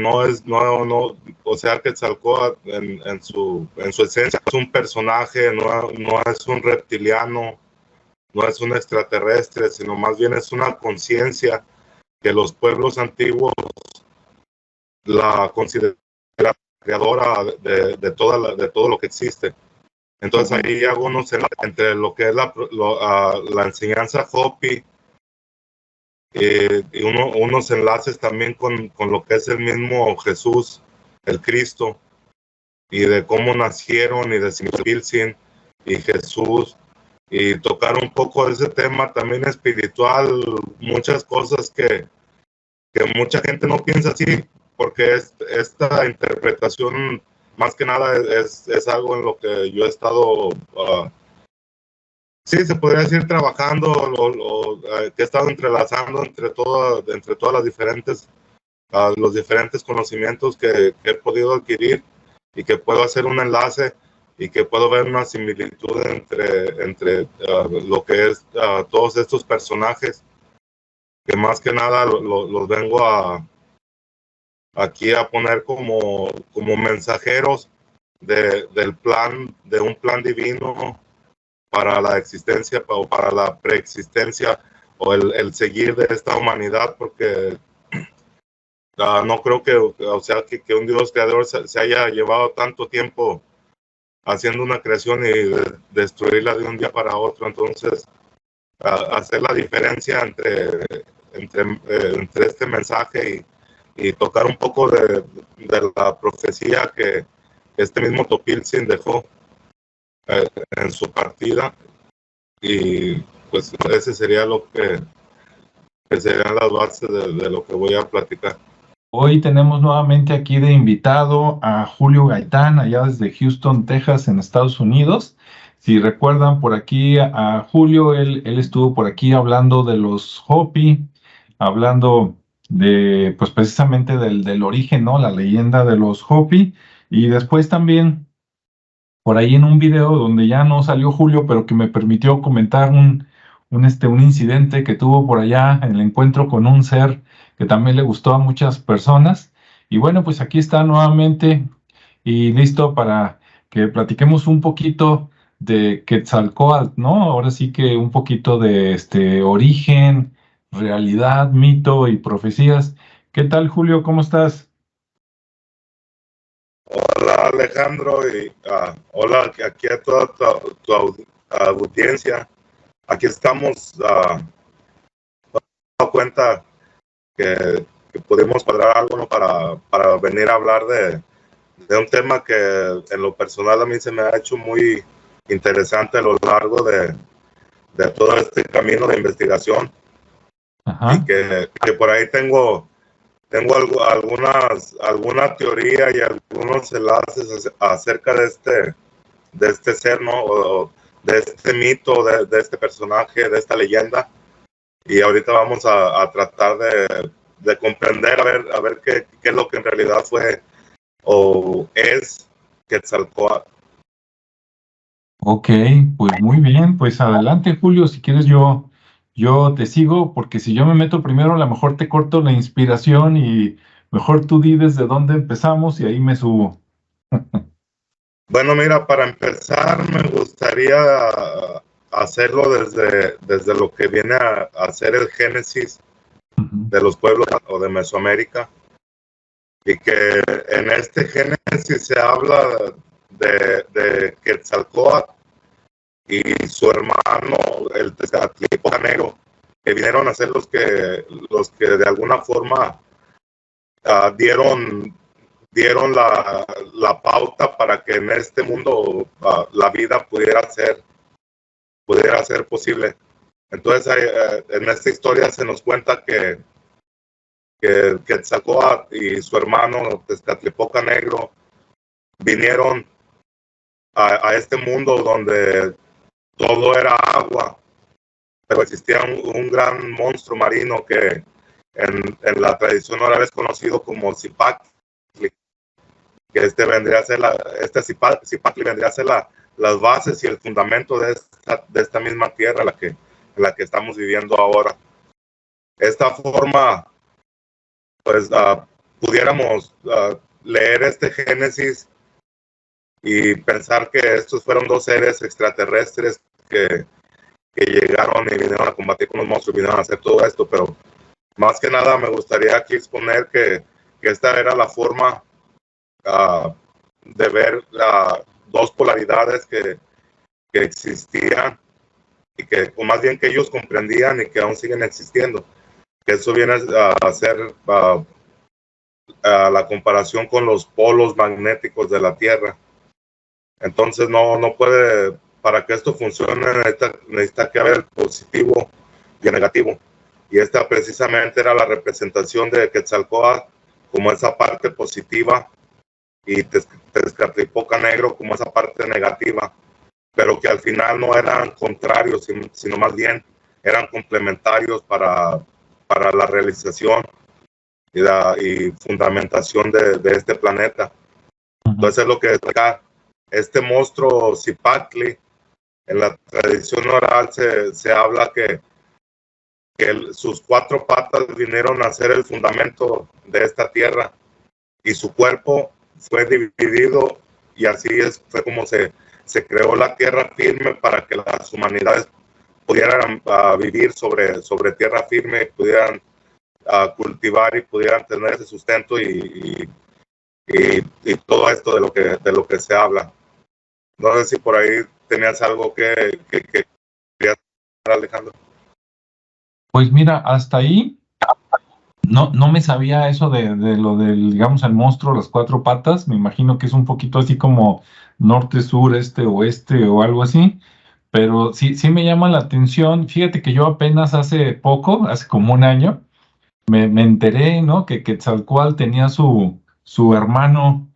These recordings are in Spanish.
o sea, Quetzalcóatl en su esencia es un personaje, no es un reptiliano, no es un extraterrestre, sino más bien es una conciencia que los pueblos antiguos la consideran creadora de todo lo que existe. Entonces ahí hago entre lo que es la enseñanza Hopi y unos enlaces también con lo que es el mismo Jesús, el Cristo, y de cómo nacieron y de Pilsin y Jesús, y tocar un poco de ese tema también espiritual, muchas cosas que mucha gente no piensa así, porque esta interpretación más que nada es algo en lo que yo he estado, sí, se podría decir trabajando, que he estado entrelazando entre todas las diferentes, los diferentes conocimientos que he podido adquirir y que puedo hacer un enlace y que puedo ver una similitud entre lo que es todos estos personajes, que más que nada los vengo aquí a poner como mensajeros de un plan divino para la existencia o para la preexistencia o el seguir de esta humanidad, porque no creo que un Dios creador se haya llevado tanto tiempo haciendo una creación y destruirla de un día para otro. Entonces, hacer la diferencia entre este mensaje y tocar un poco de la profecía que este mismo Topiltzin dejó en su partida, y pues ese sería lo que serían las bases de lo que voy a platicar. Hoy tenemos nuevamente aquí de invitado a Julio Gaitán, allá desde Houston, Texas, en Estados Unidos. Si recuerdan por aquí a Julio, él estuvo por aquí hablando de los Hopi, hablando de, pues precisamente del origen, ¿no? La leyenda de los Hopi. Y después también, por ahí en un video donde ya no salió Julio, pero que me permitió comentar un incidente que tuvo por allá en el encuentro con un ser que también le gustó a muchas personas. Y bueno, pues aquí está nuevamente y listo para que platiquemos un poquito de Quetzalcóatl, ¿no? Ahora sí que un poquito de origen, realidad, mito y profecías. ¿Qué tal, Julio? ¿Cómo estás? Hola Alejandro, y hola aquí a toda tu audiencia. Aquí estamos dando cuenta que podemos cuadrar algo, ¿no? para venir a hablar de un tema que en lo personal a mí se me ha hecho muy interesante a lo largo de todo este camino de investigación. Ajá. Y que por ahí tengo alguna teoría y algunos enlaces acerca de este ser, ¿no? O de este mito, de este personaje, de esta leyenda. Y ahorita vamos a tratar de comprender, a ver qué es lo que en realidad fue o es Quetzalcóatl. Ok, pues muy bien, pues adelante, Julio, si quieres yo te sigo, porque si yo me meto primero, a lo mejor te corto la inspiración y mejor tú di desde dónde empezamos y ahí me subo. Bueno, mira, para empezar me gustaría hacerlo desde lo que viene a ser el génesis de los pueblos o de Mesoamérica, y que en este génesis se habla de Quetzalcóatl y su hermano, el Tezcatlipoca Negro, que vinieron a ser los que de alguna forma dieron la pauta para que en este mundo la vida pudiera ser posible. Entonces, en esta historia se nos cuenta que Quetzalcóatl y su hermano Tezcatlipoca Negro vinieron a este mundo donde todo era agua, pero existía un gran monstruo marino que en la tradición árabe es conocido como Zipacli, que vendría a ser Zipacli vendría a ser las bases y el fundamento de esta misma tierra en la que estamos viviendo ahora. Esta forma, pues, pudiéramos leer este Génesis y pensar que estos fueron dos seres extraterrestres que llegaron y vinieron a combatir con los monstruos, vinieron a hacer todo esto, pero más que nada me gustaría aquí exponer que esta era la forma de ver dos polaridades que existían y que, o más bien que ellos comprendían y que aún siguen existiendo. Que eso viene a ser la comparación con los polos magnéticos de la Tierra. Entonces no puede, para que esto funcione necesita que haber positivo y el negativo. Y esta precisamente era la representación de Quetzalcóatl como esa parte positiva y Tezcatlipoca Negro como esa parte negativa, pero que al final no eran contrarios, sino más bien eran complementarios para la realización y fundamentación de este planeta. Entonces es lo que acá, este monstruo Zipactli, en la tradición oral se habla que sus cuatro patas vinieron a ser el fundamento de esta tierra y su cuerpo fue dividido y así fue como se creó la tierra firme para que las humanidades pudieran vivir sobre tierra firme, pudieran cultivar y pudieran tener ese sustento y todo esto de lo que se habla. No sé si por ahí tenías algo que querías, Alejandro. Pues mira, hasta ahí no me sabía eso de lo del, digamos, el monstruo, las cuatro patas. Me imagino que es un poquito así como norte, sur, este, oeste o algo así. Pero sí me llama la atención. Fíjate que yo apenas hace poco, hace como un año, me enteré, ¿no? Que Quetzalcóatl tenía su hermano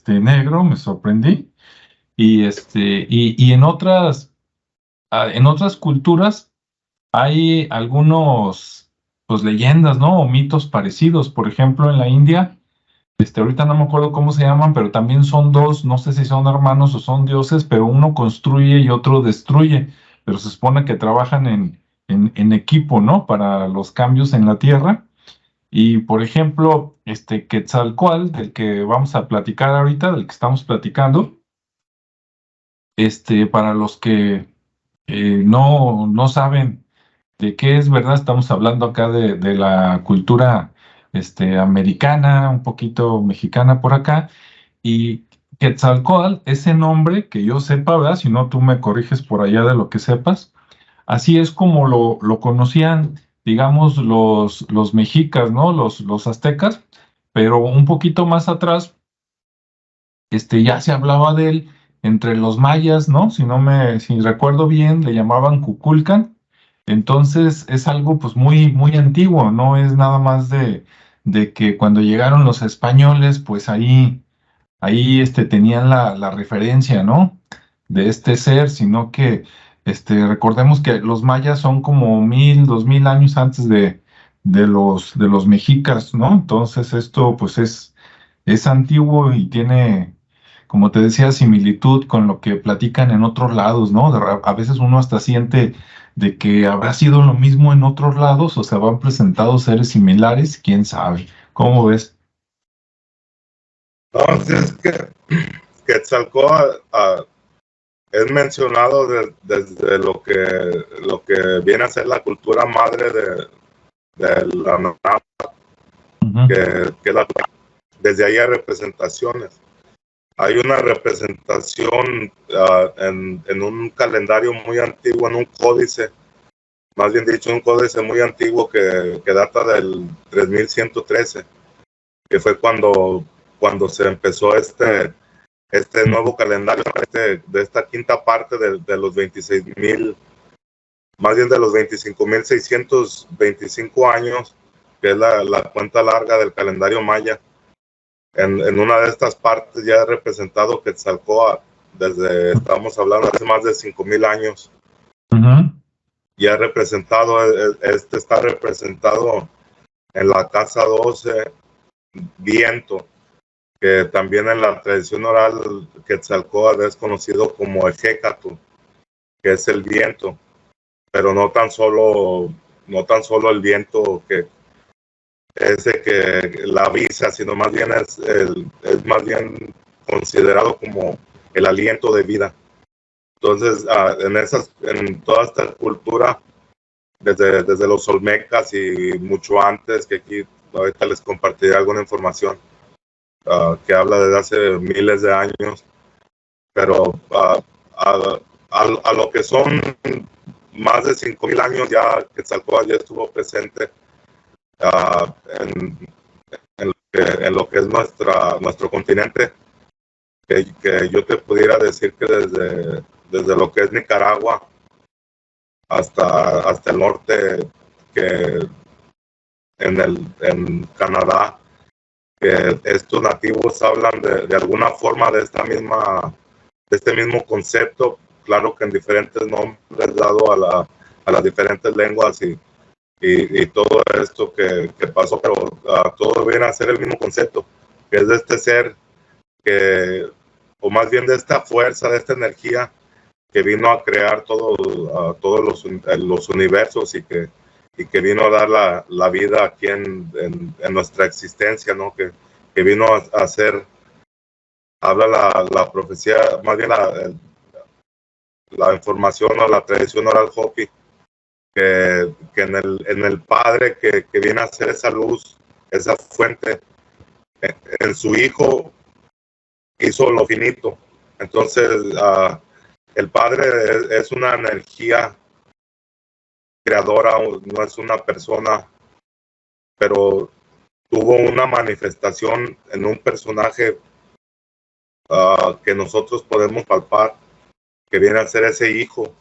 negro, me sorprendí. Y en otras culturas hay algunos, pues, leyendas, ¿no? O mitos parecidos. Por ejemplo, en la India, ahorita no me acuerdo cómo se llaman, pero también son dos, no sé si son hermanos o son dioses, pero uno construye y otro destruye. Pero se supone que trabajan en equipo, ¿no? Para los cambios en la tierra. Y, por ejemplo, Quetzalcóatl, del que vamos a platicar ahorita, del que estamos platicando, para los que no saben de qué es, ¿verdad? Estamos hablando acá de la cultura americana, un poquito mexicana por acá, y Quetzalcóatl, ese nombre que yo sepa, ¿verdad? Si no, tú me corriges por allá de lo que sepas. Así es como lo conocían, digamos, los mexicas, ¿no? Los aztecas, pero un poquito más atrás, ya se hablaba de él entre los mayas, ¿no? Si recuerdo bien, le llamaban Cuculcan. Entonces es algo pues muy antiguo, no es nada más de que cuando llegaron los españoles, pues ahí tenían la referencia, ¿no? De este ser, sino que recordemos que los mayas son como 1000, 2000 años antes de los mexicas, ¿no? Entonces esto pues es antiguo y tiene, como te decía, similitud con lo que platican en otros lados, ¿no? A veces uno hasta siente de que habrá sido lo mismo en otros lados o se habrán presentado seres similares, quién sabe. ¿Cómo ves? Entonces es que Quetzalcóatl es mencionado desde lo que viene a ser la cultura madre de la náhuatl, que desde ahí hay representaciones. Hay una representación en un calendario muy antiguo, en un códice, más bien dicho, un códice muy antiguo que data del 3113, que fue cuando se empezó este nuevo calendario, de esta quinta parte de los 26,000, más bien de los 25,625 años, que es la cuenta larga del calendario maya. En una de estas partes ya he representado Quetzalcóatl estamos hablando hace más de 5,000 años. Ya está representado en la casa 12, viento, que también en la tradición oral Quetzalcóatl es conocido como Ejecatl, que es el viento, pero no tan solo el viento ese que la avisa, sino más bien es más bien considerado como el aliento de vida. Entonces, en toda esta cultura, desde los olmecas y mucho antes, que aquí ahorita les compartiré alguna información que habla desde hace miles de años, pero a lo que son más de 5,000 años ya Quetzalcóatl ya estuvo presente en lo que es nuestro continente, que yo te pudiera decir que desde lo que es Nicaragua hasta el norte, que en Canadá, que estos nativos hablan de alguna forma de este mismo concepto, claro que en diferentes nombres dado a las diferentes lenguas y todo esto que pasó, pero todo viene a ser el mismo concepto, que es de este ser o más bien de esta fuerza, de esta energía que vino a crear todos los universos y que vino a dar la vida aquí en nuestra existencia, ¿no? Que vino a hacer, habla la profecía, más bien la información o la tradición oral Hopi, que en el Padre que viene a ser esa luz, esa fuente, en su Hijo hizo lo finito. Entonces, el Padre es una energía creadora, no es una persona, pero tuvo una manifestación en un personaje que nosotros podemos palpar, que viene a ser ese hijo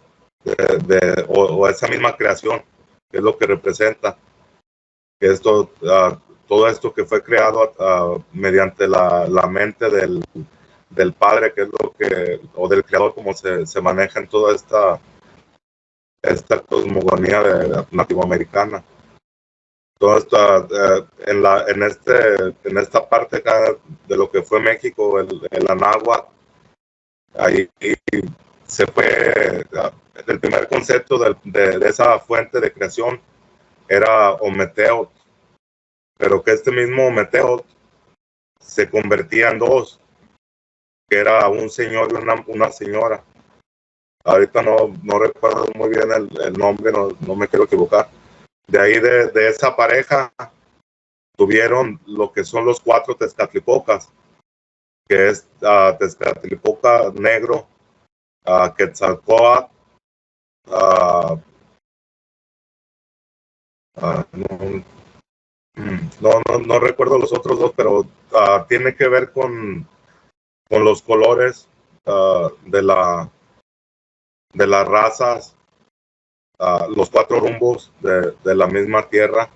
o esa misma creación, que es lo que representa, que esto, todo esto que fue creado mediante la mente del Padre, que es lo que, o del Creador, como se maneja en toda esta cosmogonía nativoamericana. Todo esto, en esta parte acá de lo que fue México, el Anáhuac, ahí se fue, el primer concepto de esa fuente de creación era Ometeotl, pero que este mismo Ometeotl se convertía en dos, que era un señor y una señora. Ahorita no recuerdo muy bien el nombre, no me quiero equivocar. De ahí de esa pareja tuvieron lo que son los 4 Tezcatlipocas, que es Tezcatlipoca Negro, Quetzalcóatl, no recuerdo los otros dos, pero tiene que ver con los colores de las razas, los 4 rumbos de la misma tierra,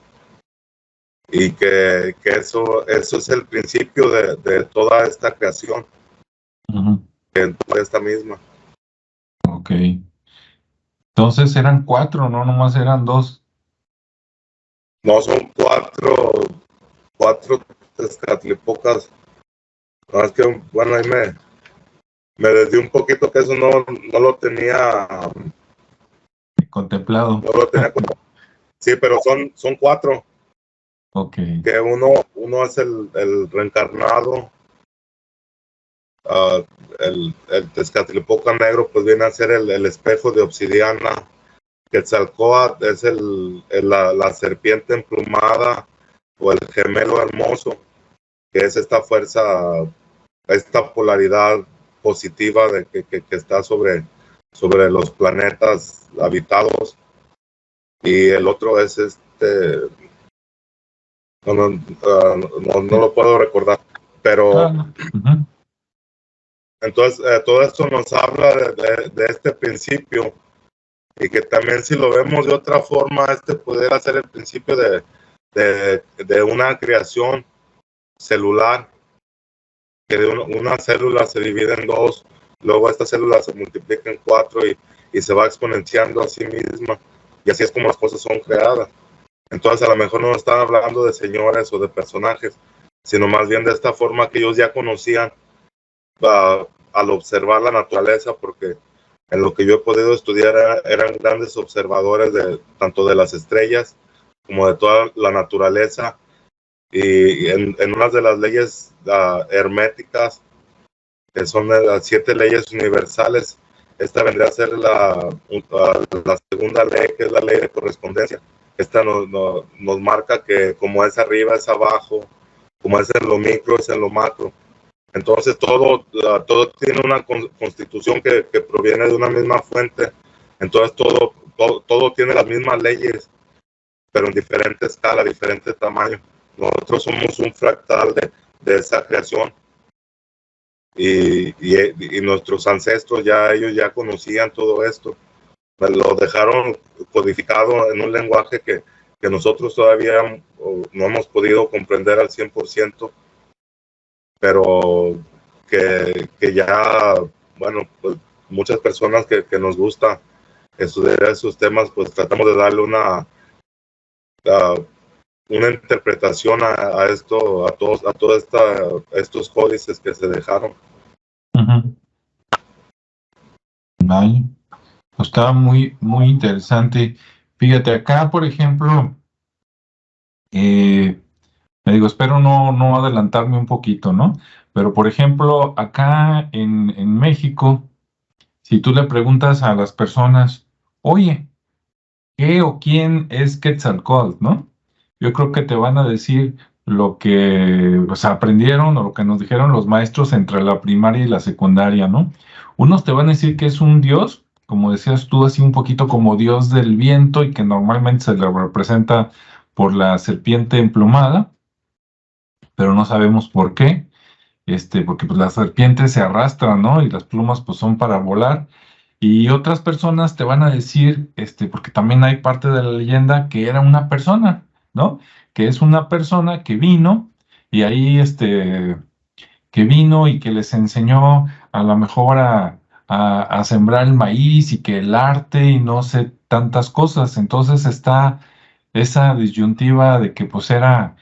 y que eso es el principio de toda esta creación, de esta misma. Ok. Entonces eran 4, no nomás eran 2. No, son 4 Tezcatlipocas. No, es que, bueno, ahí me desvié un poquito, que eso no lo tenía Contemplado. No lo tenía sí, pero son 4. Ok. Que uno es el reencarnado, el Tezcatlipoca Negro pues viene a ser el espejo de obsidiana. Quetzalcóatl es la serpiente emplumada o el gemelo hermoso, que es esta fuerza, esta polaridad positiva de que está sobre los planetas habitados. Y el otro es no lo puedo recordar, pero entonces todo esto nos habla de este principio, y que también, si lo vemos de otra forma, pudiera ser el principio de una creación celular, que de una célula se divide en 2, luego esta célula se multiplica en 4 y se va exponenciando a sí misma, y así es como las cosas son creadas. Entonces, a lo mejor no están hablando de señores o de personajes, sino más bien de esta forma que ellos ya conocían al observar la naturaleza, porque en lo que yo he podido estudiar eran grandes observadores tanto de las estrellas como de toda la naturaleza, y en una de las leyes herméticas, que son las 7 leyes universales, esta vendría a ser la segunda ley, que es la ley de correspondencia. Esta nos marca que como es arriba es abajo, como es en lo micro es en lo macro. Entonces todo tiene una constitución que proviene de una misma fuente. Entonces todo tiene las mismas leyes, pero en diferente escala, diferente tamaño. Nosotros somos un fractal de esa creación. Y nuestros ancestros ellos ya conocían todo esto, lo dejaron codificado en un lenguaje que nosotros todavía no hemos podido comprender al 100%, pero que ya, bueno, pues muchas personas que nos gusta estudiar esos temas, pues tratamos de darle una interpretación a esto, a todos estos códices que se dejaron. Uh-huh. Vale. Pues estaba muy, muy interesante. Fíjate, acá, por ejemplo, me digo, espero no adelantarme un poquito, ¿no? Pero, por ejemplo, acá en México, si tú le preguntas a las personas, oye, ¿qué o quién es Quetzalcóatl, no? Yo creo que te van a decir lo que, o sea, aprendieron o lo que nos dijeron los maestros entre la primaria y la secundaria, ¿no? Unos te van a decir que es un dios, como decías tú, así un poquito como dios del viento y que normalmente se le representa por la serpiente emplumada, pero no sabemos por qué, porque pues las serpientes se arrastran, ¿no? Y las plumas pues son para volar. Y otras personas te van a decir, porque también hay parte de la leyenda que era una persona, ¿no? Que es una persona que vino y ahí, que vino y que les enseñó a lo mejor a sembrar el maíz y que el arte y no sé, tantas cosas. Entonces está esa disyuntiva de que pues era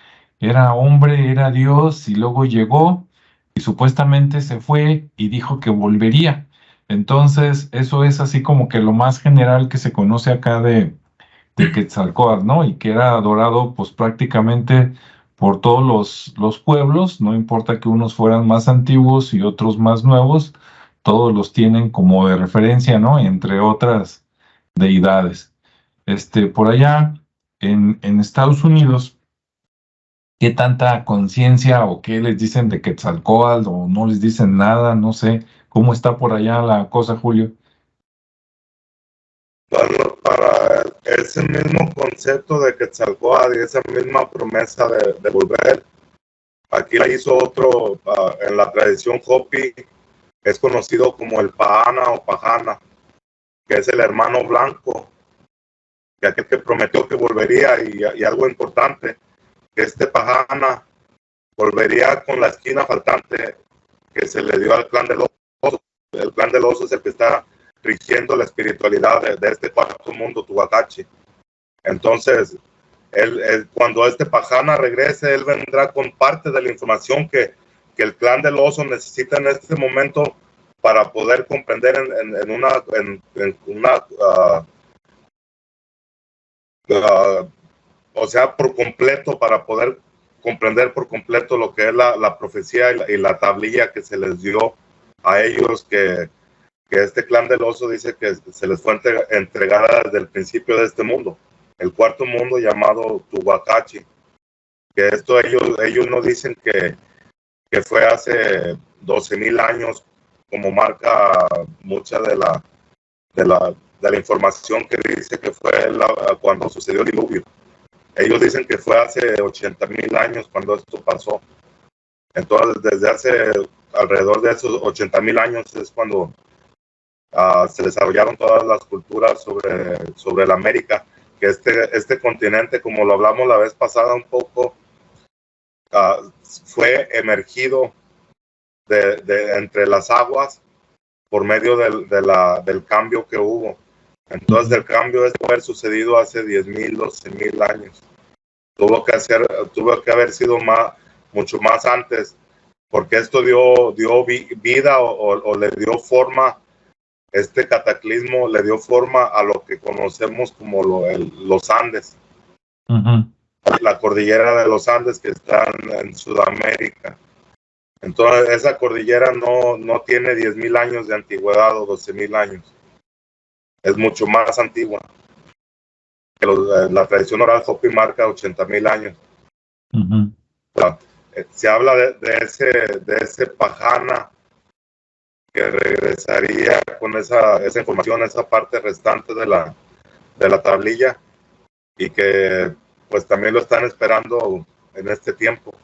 hombre, era Dios y luego llegó y supuestamente se fue y dijo que volvería. Entonces, eso es así como que lo más general que se conoce acá de Quetzalcóatl, ¿no? Y que era adorado pues prácticamente por todos los pueblos, no importa que unos fueran más antiguos y otros más nuevos, todos los tienen como de referencia, ¿no? Entre otras deidades. Por allá en Estados Unidos, ¿qué tanta conciencia o qué les dicen de Quetzalcóatl o no les dicen nada? No sé cómo está por allá la cosa, Julio. Bueno, para ese mismo concepto de Quetzalcóatl y esa misma promesa de volver, aquí la hizo otro, en la tradición Hopi, es conocido como el Pahana o Pahana, que es el hermano blanco, que aquel que prometió que volvería, y algo importante, que este Pahana volvería con la esquina faltante que se le dio al clan del oso. El clan del oso es el que está rigiendo la espiritualidad de este cuarto mundo, Tuacachi. Entonces, cuando este Pahana regrese, él vendrá con parte de la información que el clan del oso necesita en este momento para poder comprender en una o sea, por completo, para poder comprender por completo lo que es la profecía y la tablilla que se les dio a ellos, que este clan del oso dice que se les fue entregada desde el principio de este mundo, el cuarto mundo llamado Tuacachi, que esto ellos no dicen que fue hace 12,000 años, como marca mucha de la información que dice que fue cuando sucedió el diluvio. Ellos dicen que fue hace 80,000 años cuando esto pasó. Entonces, desde hace alrededor de esos 80,000 años es cuando se desarrollaron todas las culturas sobre la América, que este continente, como lo hablamos la vez pasada un poco, fue emergido entre las aguas por medio del cambio que hubo. Entonces, el cambio es haber sucedido hace 10,000, 12,000 años. Tuvo que haber sido mucho más antes, porque esto dio vida o le dio forma, este cataclismo le dio forma a lo que conocemos como los Andes. Uh-huh. la cordillera de los Andes que está en Sudamérica. Entonces, esa cordillera no tiene 10,000 años de antigüedad o 12,000 años. Es mucho más antigua. Que la tradición oral Hopi marca 80,000 años. Uh-huh. Se habla de ese Pajana que regresaría con esa información, esa parte restante de la tablilla, y que pues también lo están esperando en este tiempo,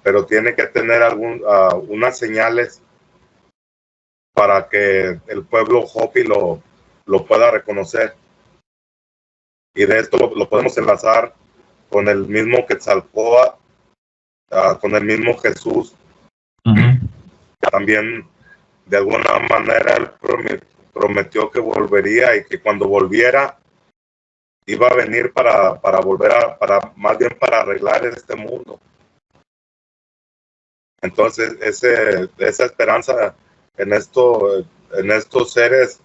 pero tiene que tener unas señales para que el pueblo Hopi lo pueda reconocer. Y de esto lo podemos enlazar con el mismo Quetzalcóatl, con el mismo Jesús. Uh-huh. También de alguna manera él prometió que volvería, y que cuando volviera iba a venir para volver más bien para arreglar este mundo. Entonces esa esperanza en estos seres,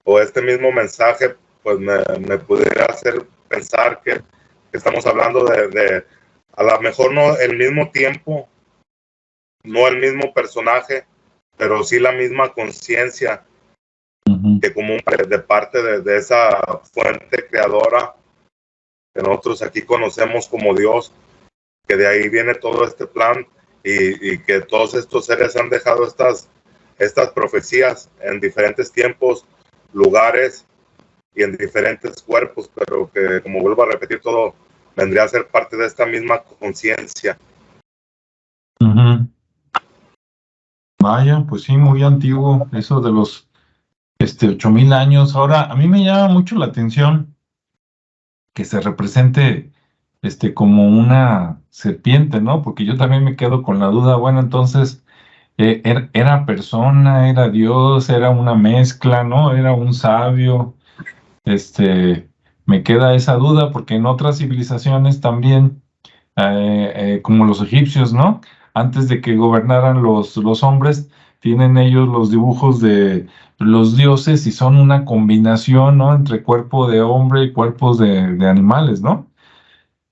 o este mismo mensaje, pues me pudiera hacer pensar que estamos hablando de a lo mejor no el mismo tiempo, no el mismo personaje, pero sí la misma conciencia, uh-huh, que como de parte de esa fuente creadora que nosotros aquí conocemos como Dios, que de ahí viene todo este plan, y que todos estos seres han dejado estas profecías en diferentes tiempos, lugares y en diferentes cuerpos, pero que, como vuelvo a repetir, todo vendría a ser parte de esta misma conciencia. uh-huh. Vaya, pues sí, muy antiguo eso de los 8,000 años. Ahora, a mí me llama mucho la atención que se represente como una serpiente, ¿no? Porque yo también me quedo con la duda, bueno, entonces, ¿era persona, era Dios, era una mezcla, ¿no? ¿Era un sabio? Me queda esa duda porque en otras civilizaciones también, como los egipcios, ¿no? Antes de que gobernaran los hombres, tienen ellos los dibujos de los dioses y son una combinación, ¿no? Entre cuerpo de hombre y cuerpos de animales, ¿no?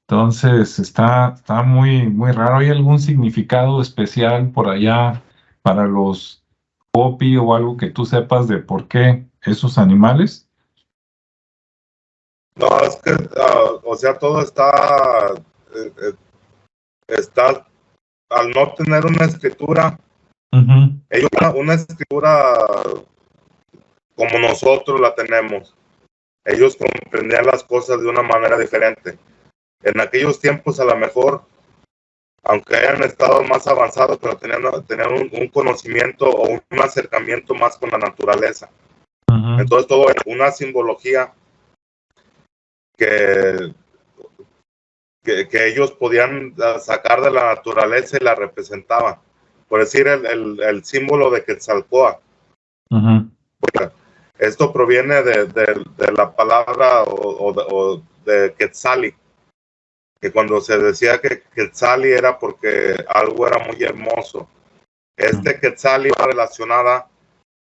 Entonces está muy, muy raro. ¿Hay algún significado especial por allá para los Hopi o algo que tú sepas de por qué esos animales? No, es que, o sea, todo está, al no tener una escritura, Uh-huh. ellos una escritura como nosotros la tenemos. Ellos comprendían las cosas de una manera diferente. En aquellos tiempos, a lo mejor, aunque hayan estado más avanzados, pero tenían un conocimiento o un acercamiento más con la naturaleza. Uh-huh. Entonces, todo era una simbología que ellos podían sacar de la naturaleza y la representaban. Por decir, el símbolo de Quetzalcóatl. Uh-huh. Esto proviene de la palabra o de Quetzali, que cuando se decía que Quetzali era porque algo era muy hermoso. Quetzali va relacionada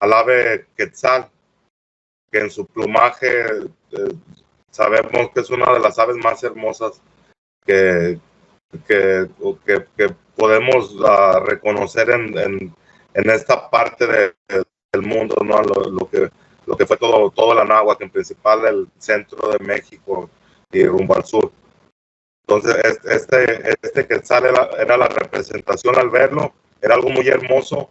al ave Quetzal, que en su plumaje sabemos que es una de las aves más hermosas que podemos reconocer en esta parte del mundo, ¿no? Lo que fue todo la Anáhuac, en principal el centro de México y rumbo al sur. Entonces, este Quetzal era la representación. Al verlo, era algo muy hermoso,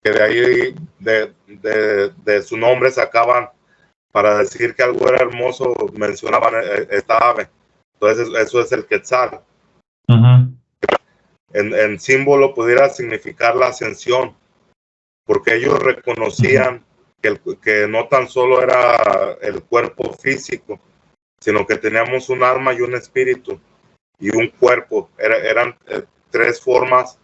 que de ahí, de su nombre sacaban, para decir que algo era hermoso, mencionaban esta ave. Entonces, eso es el Quetzal. Uh-huh. En símbolo pudiera significar la ascensión, porque ellos reconocían que no tan solo era el cuerpo físico, sino que teníamos un alma y un espíritu y un cuerpo. Eran tres formas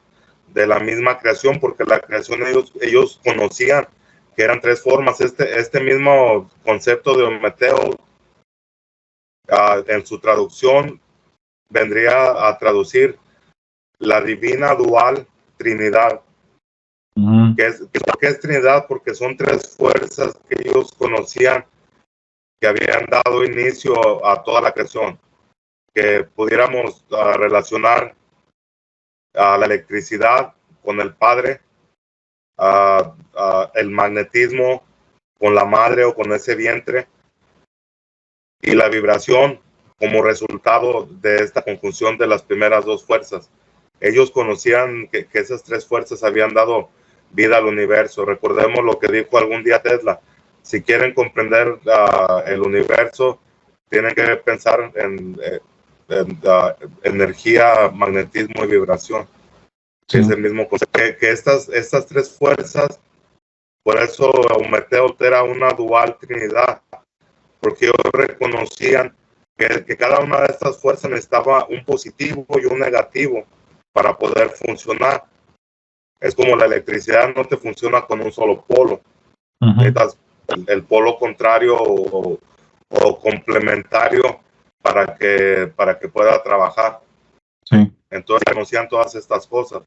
de la misma creación, porque la creación ellos conocían que eran tres formas. Este mismo concepto de Ometeo, en su traducción, vendría a traducir la divina dual Trinidad. Uh-huh. ¿Qué es Trinidad? Porque son tres fuerzas que ellos conocían que habían dado inicio a toda la creación, que pudiéramos relacionar a la electricidad con el padre, el magnetismo con la madre o con ese vientre, y la vibración como resultado de esta conjunción de las primeras dos fuerzas. Ellos conocían que esas tres fuerzas habían dado vida al universo. Recordemos lo que dijo algún día Tesla: si quieren comprender el universo, tienen que pensar en energía, magnetismo y vibración. Sí. Es el mismo concepto. Que estas tres fuerzas, por eso Mateo era una dual trinidad, porque ellos reconocían que cada una de estas fuerzas necesitaba un positivo y un negativo para poder funcionar. Es como la electricidad, no te funciona con un solo polo. Necesitas el polo contrario o complementario para que pueda trabajar. Sí. Entonces conocían todas estas cosas.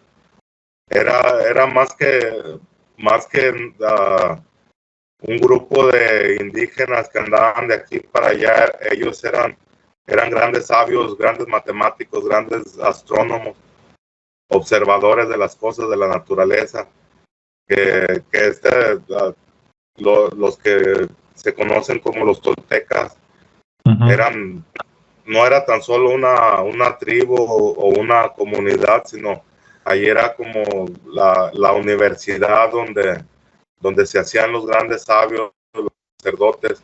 Era más que un grupo de indígenas que andaban de aquí para allá. Ellos eran grandes sabios, grandes matemáticos, grandes astrónomos, observadores de las cosas de la naturaleza, los que se conocen como los toltecas. No era tan solo una tribu o una comunidad, sino ahí era como la universidad donde se hacían los grandes sabios, los sacerdotes.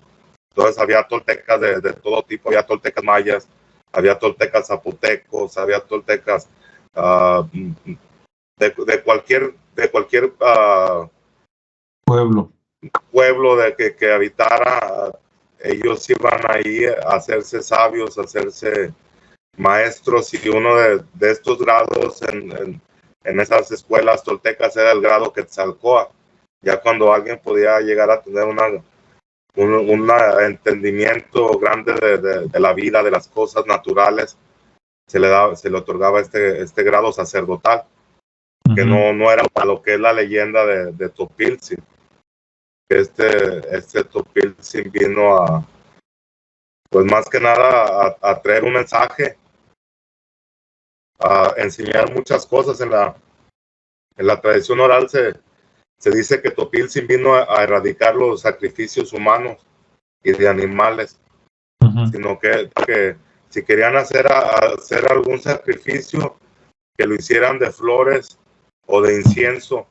Entonces había toltecas de todo tipo, había toltecas mayas, había toltecas zapotecos, había toltecas de cualquier pueblo que habitara. Ellos iban ahí a hacerse sabios, a hacerse maestros, y uno de estos grados en esas escuelas toltecas era el grado Quetzalcóatl. Ya cuando alguien podía llegar a tener un entendimiento grande de la vida, de las cosas naturales, se le otorgaba este grado sacerdotal, que no era para lo que es la leyenda de Topiltzin. Este Topiltzin vino pues más que nada a traer un mensaje, a enseñar muchas cosas. En la tradición oral se dice que Topiltzin vino a erradicar los sacrificios humanos y de animales, sino que si querían hacer algún sacrificio, que lo hicieran de flores o de incienso.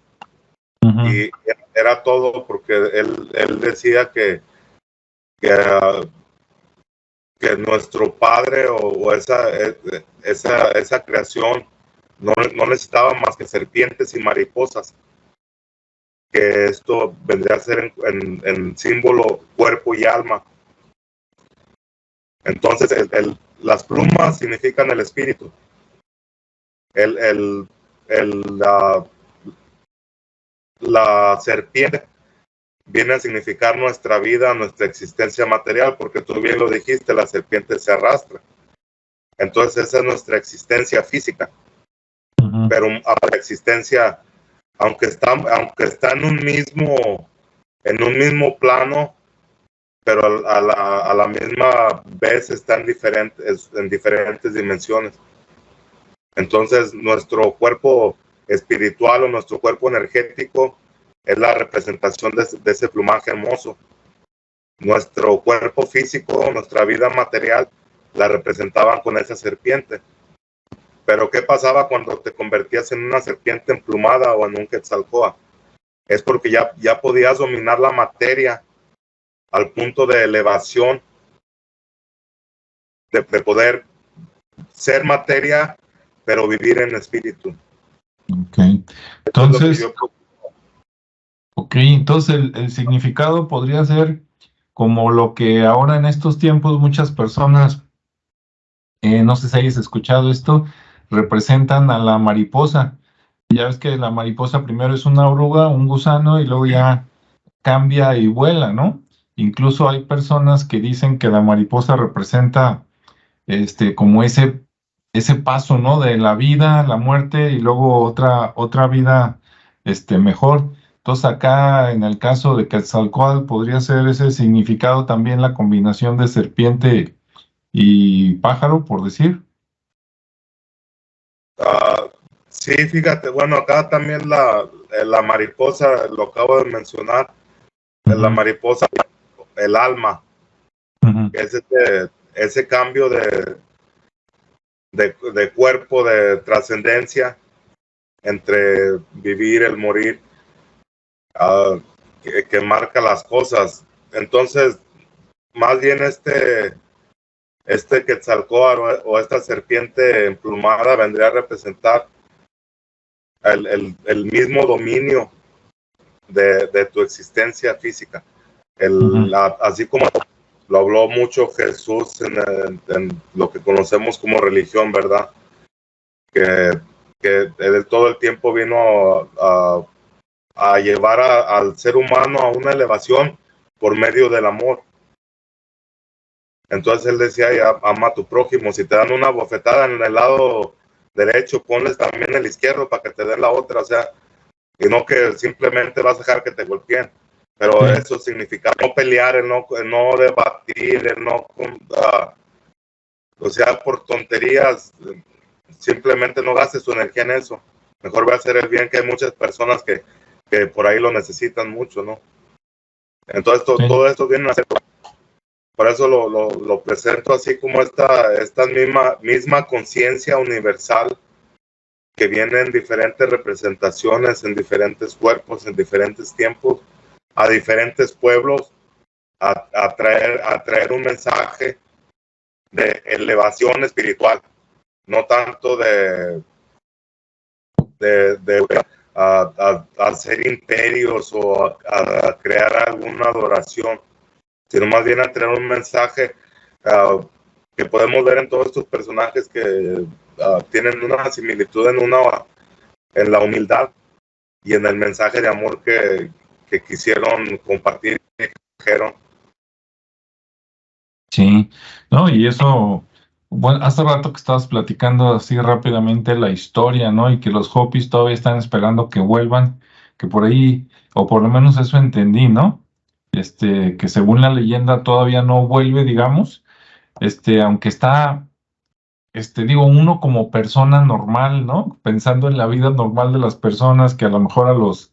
Y era todo, porque él decía que nuestro padre o esa creación no necesitaba más que serpientes y mariposas, que esto vendría a ser en símbolo cuerpo y alma. Entonces las plumas significan el espíritu. La serpiente viene a significar nuestra vida, nuestra existencia material, porque tú bien lo dijiste, la serpiente se arrastra. Entonces esa es nuestra existencia física. Pero a la existencia, aunque está en un mismo plano, pero a la misma vez está en diferentes dimensiones. Entonces nuestro cuerpo espiritual o nuestro cuerpo energético es la representación de ese plumaje hermoso. Nuestro cuerpo físico, nuestra vida material, la representaban con esa serpiente. Pero ¿qué pasaba cuando te convertías en una serpiente emplumada o en un Quetzalcóatl? Es porque ya podías dominar la materia al punto de elevación, de poder ser materia, pero vivir en espíritu. Entonces el significado podría ser como lo que ahora en estos tiempos muchas personas, no sé si hayas escuchado esto, representan a la mariposa. Ya ves que la mariposa primero es una oruga, un gusano, y luego ya cambia y vuela, ¿no? Incluso hay personas que dicen que la mariposa representa como ese paso, ¿no? De la vida, la muerte y luego otra vida mejor. Entonces acá en el caso de Quetzalcóatl podría ser ese significado también, la combinación de serpiente y pájaro, por decir. Sí, fíjate, bueno, acá también la mariposa, lo acabo de mencionar, la mariposa, el alma, que es ese cambio de cuerpo, de trascendencia entre vivir, el morir, que marca las cosas. Entonces, más bien este Quetzalcóatl o esta serpiente emplumada vendría a representar el mismo dominio de tu existencia física. Así como lo habló mucho Jesús en lo que conocemos como religión, ¿verdad? Que todo el tiempo vino a llevar al ser humano a una elevación por medio del amor. Entonces él decía, ya, ama a tu prójimo. Si te dan una bofetada en el lado derecho, ponles también el izquierdo para que te den la otra. O sea, y no que simplemente vas a dejar que te golpeen. Pero eso significa no pelear, el no debatir, el no... o sea, por tonterías, simplemente no gastes tu energía en eso. Mejor ve a hacer el bien, que hay muchas personas que por ahí lo necesitan mucho, ¿no? Entonces todo esto viene a ser... Por eso lo presento así como esta misma conciencia universal que viene en diferentes representaciones, en diferentes cuerpos, en diferentes tiempos, a diferentes pueblos, a traer un mensaje de elevación espiritual, no tanto de hacer imperios o a crear alguna adoración, sino más bien a traer un mensaje que podemos ver en todos estos personajes que tienen una similitud en la humildad y en el mensaje de amor que quisieron compartir y dijeron. Sí, no, y eso, bueno, hace rato que estabas platicando así rápidamente la historia, ¿no? Y que los Hopis todavía están esperando que vuelvan, que por ahí, o por lo menos eso entendí, ¿no? Que según la leyenda todavía no vuelve, digamos, aunque está, digo, uno como persona normal, ¿no? Pensando en la vida normal de las personas, que a lo mejor a los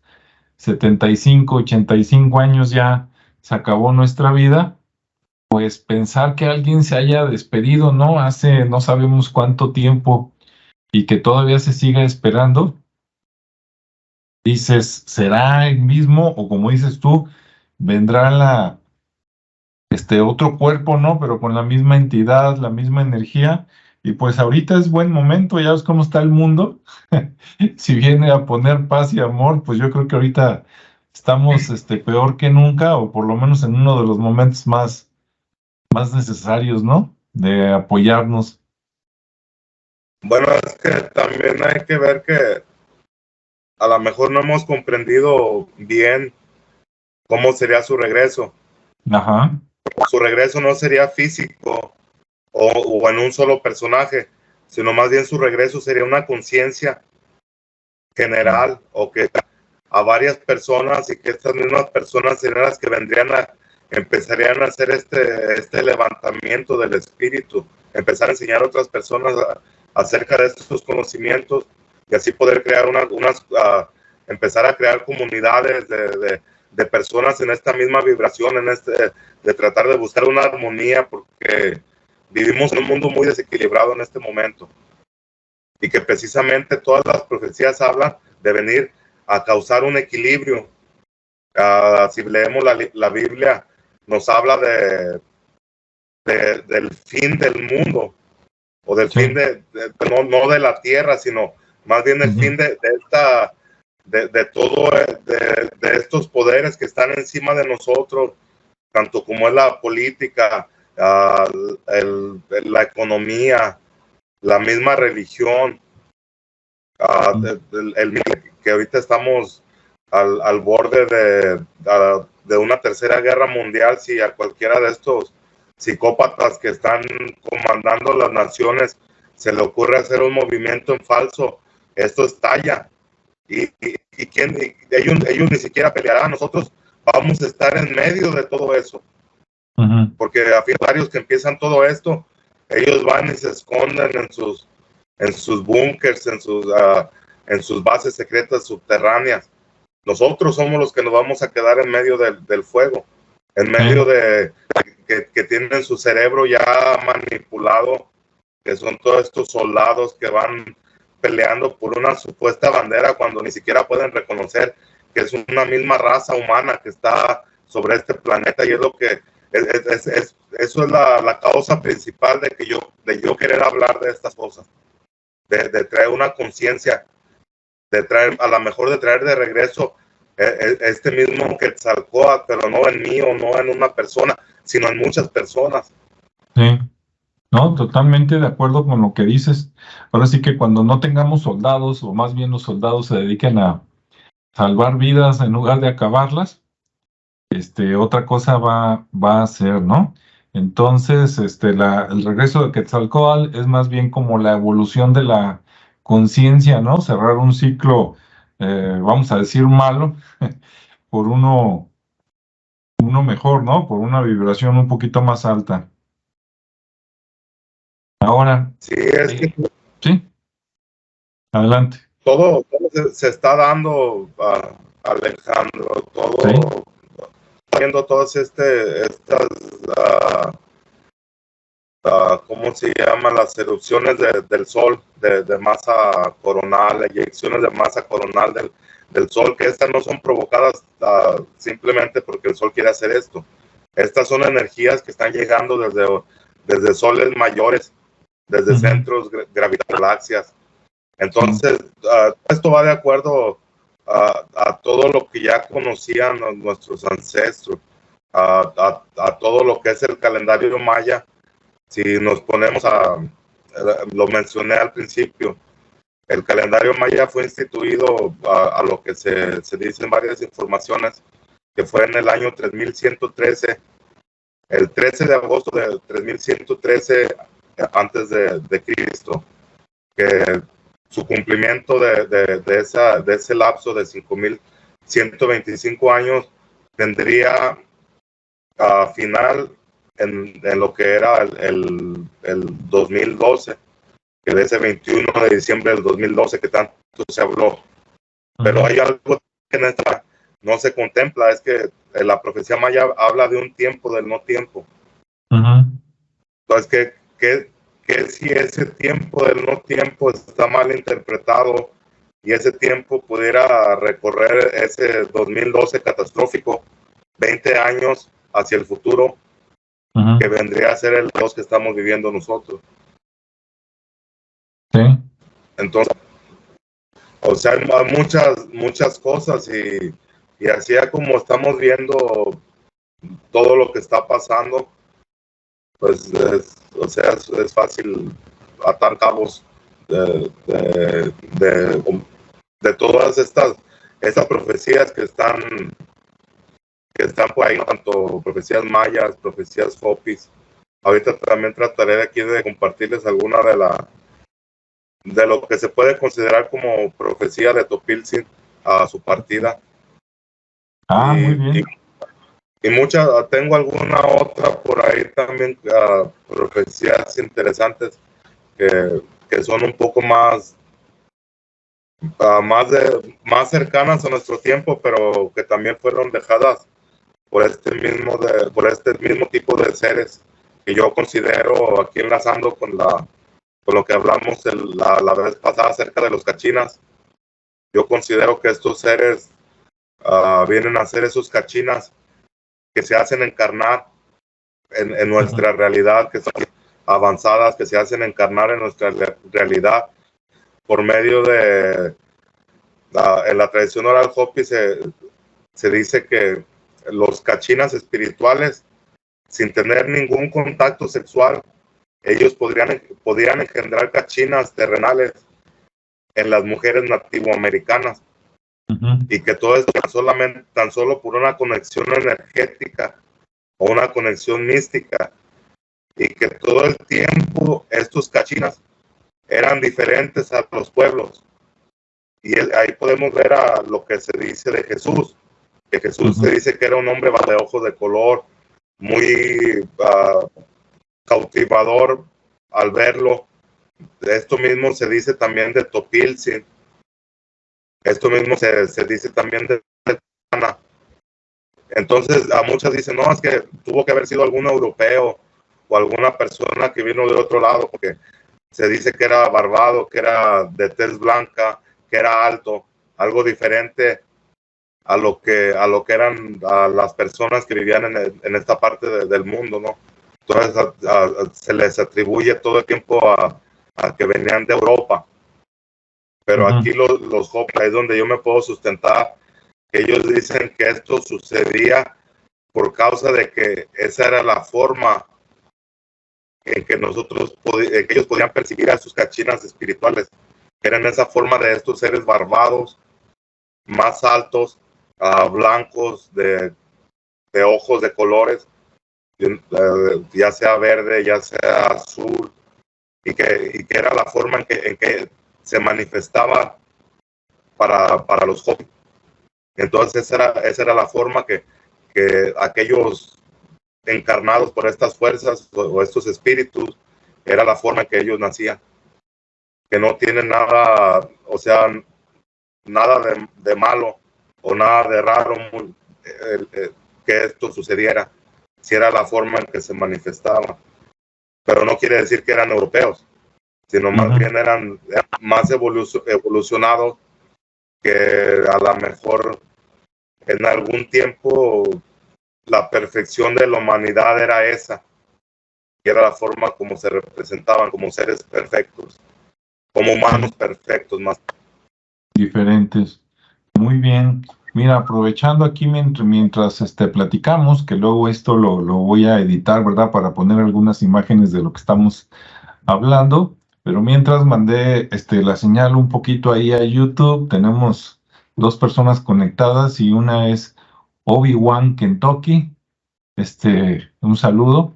75, 85 años ya se acabó nuestra vida, pues pensar que alguien se haya despedido, ¿no? Hace no sabemos cuánto tiempo y que todavía se siga esperando, dices, ¿será el mismo? O como dices tú, vendrá otro cuerpo, ¿no? Pero con la misma entidad, la misma energía. Y pues ahorita es buen momento, ya ves cómo está el mundo. Si viene a poner paz y amor, pues yo creo que ahorita estamos peor que nunca, o por lo menos en uno de los momentos más necesarios, ¿no? De apoyarnos. Bueno, es que también hay que ver que a lo mejor no hemos comprendido bien cómo sería su regreso. Ajá. Su regreso no sería físico o en un solo personaje, sino más bien su regreso sería una conciencia general o que a varias personas, y que estas mismas personas serían las que empezarían a hacer este levantamiento del espíritu, empezar a enseñar a otras personas acerca de estos conocimientos y así poder crear empezar a crear comunidades de personas en esta misma vibración, de tratar de buscar una armonía, porque vivimos en un mundo muy desequilibrado en este momento y que precisamente todas las profecías hablan de venir a causar un equilibrio. Si leemos la Biblia, nos habla del fin del mundo, o del fin no de la tierra, sino más bien el fin de estos poderes que están encima de nosotros, tanto como es la política, la economía, la misma religión, que ahorita estamos al borde de una tercera guerra mundial. Si a cualquiera de estos psicópatas que están comandando las naciones se le ocurre hacer un movimiento en falso, esto estalla. Y ellos ni siquiera pelearán, nosotros vamos a estar en medio de todo eso. Porque a fin varios que empiezan todo esto ellos van y se esconden en sus búnkers, en sus bases secretas subterráneas. Nosotros somos los que nos vamos a quedar en medio del fuego, en medio de que tienen su cerebro ya manipulado, que son todos estos soldados que van peleando por una supuesta bandera cuando ni siquiera pueden reconocer que es una misma raza humana que está sobre este planeta. Y es lo que eso es la causa principal de yo querer hablar de estas cosas, de traer una conciencia, de traer, a lo mejor de traer de regreso este mismo Quetzalcóatl, pero no en mí o no en una persona, sino en muchas personas. Sí, no, totalmente de acuerdo con lo que dices. Ahora sí que cuando no tengamos soldados, o más bien los soldados se dediquen a salvar vidas en lugar de acabarlas, otra cosa va a ser, ¿no? Entonces, el regreso de Quetzalcóatl es más bien como la evolución de la conciencia, ¿no? Cerrar un ciclo, vamos a decir malo, por uno mejor, ¿no? Por una vibración un poquito más alta. Ahora. Sí, es que sí. Adelante. Todo se está dando, Alejandro, todo. ¿Sí? Viendo todas estas, ¿cómo se llama? Las erupciones del sol, de masa coronal, eyecciones de masa coronal del sol, que estas no son provocadas simplemente porque el sol quiere hacer esto. Estas son energías que están llegando desde soles mayores, desde centros galaxias. Entonces, esto va de acuerdo a todo lo que ya conocían nuestros ancestros, a todo lo que es el calendario maya. Si nos ponemos lo mencioné al principio, el calendario maya fue instituido a lo que se dicen varias informaciones, que fue en el año 3113, el 13 de agosto de 3113 antes de Cristo, que su cumplimiento de ese lapso de 5,125 años tendría final en lo que era el 2012, que de ese 21 de diciembre del 2012 que tanto se habló. Pero hay algo que no se contempla, es que la profecía maya habla de un tiempo del no tiempo. Entonces, que si ese tiempo del no tiempo está mal interpretado y ese tiempo pudiera recorrer ese 2012 catastrófico, 20 años hacia el futuro, que vendría a ser el caos que estamos viviendo nosotros. Sí. Entonces, o sea, hay muchas cosas y así como estamos viendo todo lo que está pasando, pues es fácil atar cabos de todas estas profecías que están por ahí, tanto profecías mayas, profecías hopis. Ahorita también trataré de aquí de compartirles alguna de lo que se puede considerar como profecía de Topiltzin a su partida. Muy bien. Y tengo alguna otra por ahí también, profecías interesantes que son un poco más cercanas a nuestro tiempo, pero que también fueron dejadas por este mismo tipo de seres, que yo considero, aquí enlazando con lo que hablamos la vez pasada acerca de los cachinas. Yo considero que estos seres vienen a ser esos cachinas que se hacen encarnar en nuestra realidad, que son avanzadas, que se hacen encarnar en nuestra realidad por medio de en la tradición oral Hopi se dice que los cachinas espirituales, sin tener ningún contacto sexual, ellos podrían engendrar cachinas terrenales en las mujeres nativoamericanas. Y que todo esto tan solo por una conexión energética o una conexión mística, y que todo el tiempo estos cachinas eran diferentes a los pueblos. Y ahí podemos ver a lo que se dice de Jesús, que Jesús se dice que era un hombre de ojos de color, muy cautivador al verlo. Esto mismo se dice también de Topilzin. Esto mismo se dice también de Ana. Entonces, a muchas dicen, no, es que tuvo que haber sido algún europeo o alguna persona que vino de otro lado, porque se dice que era barbado, que era de tez blanca, que era alto, algo diferente a lo que eran a las personas que vivían en esta parte del mundo, ¿no? Entonces, se les atribuye todo el tiempo a que venían de Europa. Pero aquí los Hopi, es donde yo me puedo sustentar. Ellos dicen que esto sucedía por causa de que esa era la forma en que ellos podían percibir a sus cachinas espirituales. Eran esa forma de estos seres barbados, más altos, blancos, de ojos de colores, ya sea verde, ya sea azul, y que era la forma en que se manifestaba para los Hopi. Entonces esa era la forma que aquellos encarnados por estas fuerzas o estos espíritus, era la forma en que ellos nacían, que no tienen nada, o sea, nada de malo o nada de raro que esto sucediera, si era la forma en que se manifestaba. Pero no quiere decir que eran europeos, sino más bien eran más evolucionados, que a lo mejor en algún tiempo la perfección de la humanidad era esa, y era la forma como se representaban, como seres perfectos, como humanos perfectos más. Diferentes. Muy bien. Mira, aprovechando aquí mientras platicamos, que luego esto lo voy a editar, ¿verdad? Para poner algunas imágenes de lo que estamos hablando, pero mientras mandé la señal un poquito ahí a YouTube. Tenemos 2 personas conectadas y una es Obi-Wan Kentucky. Un saludo.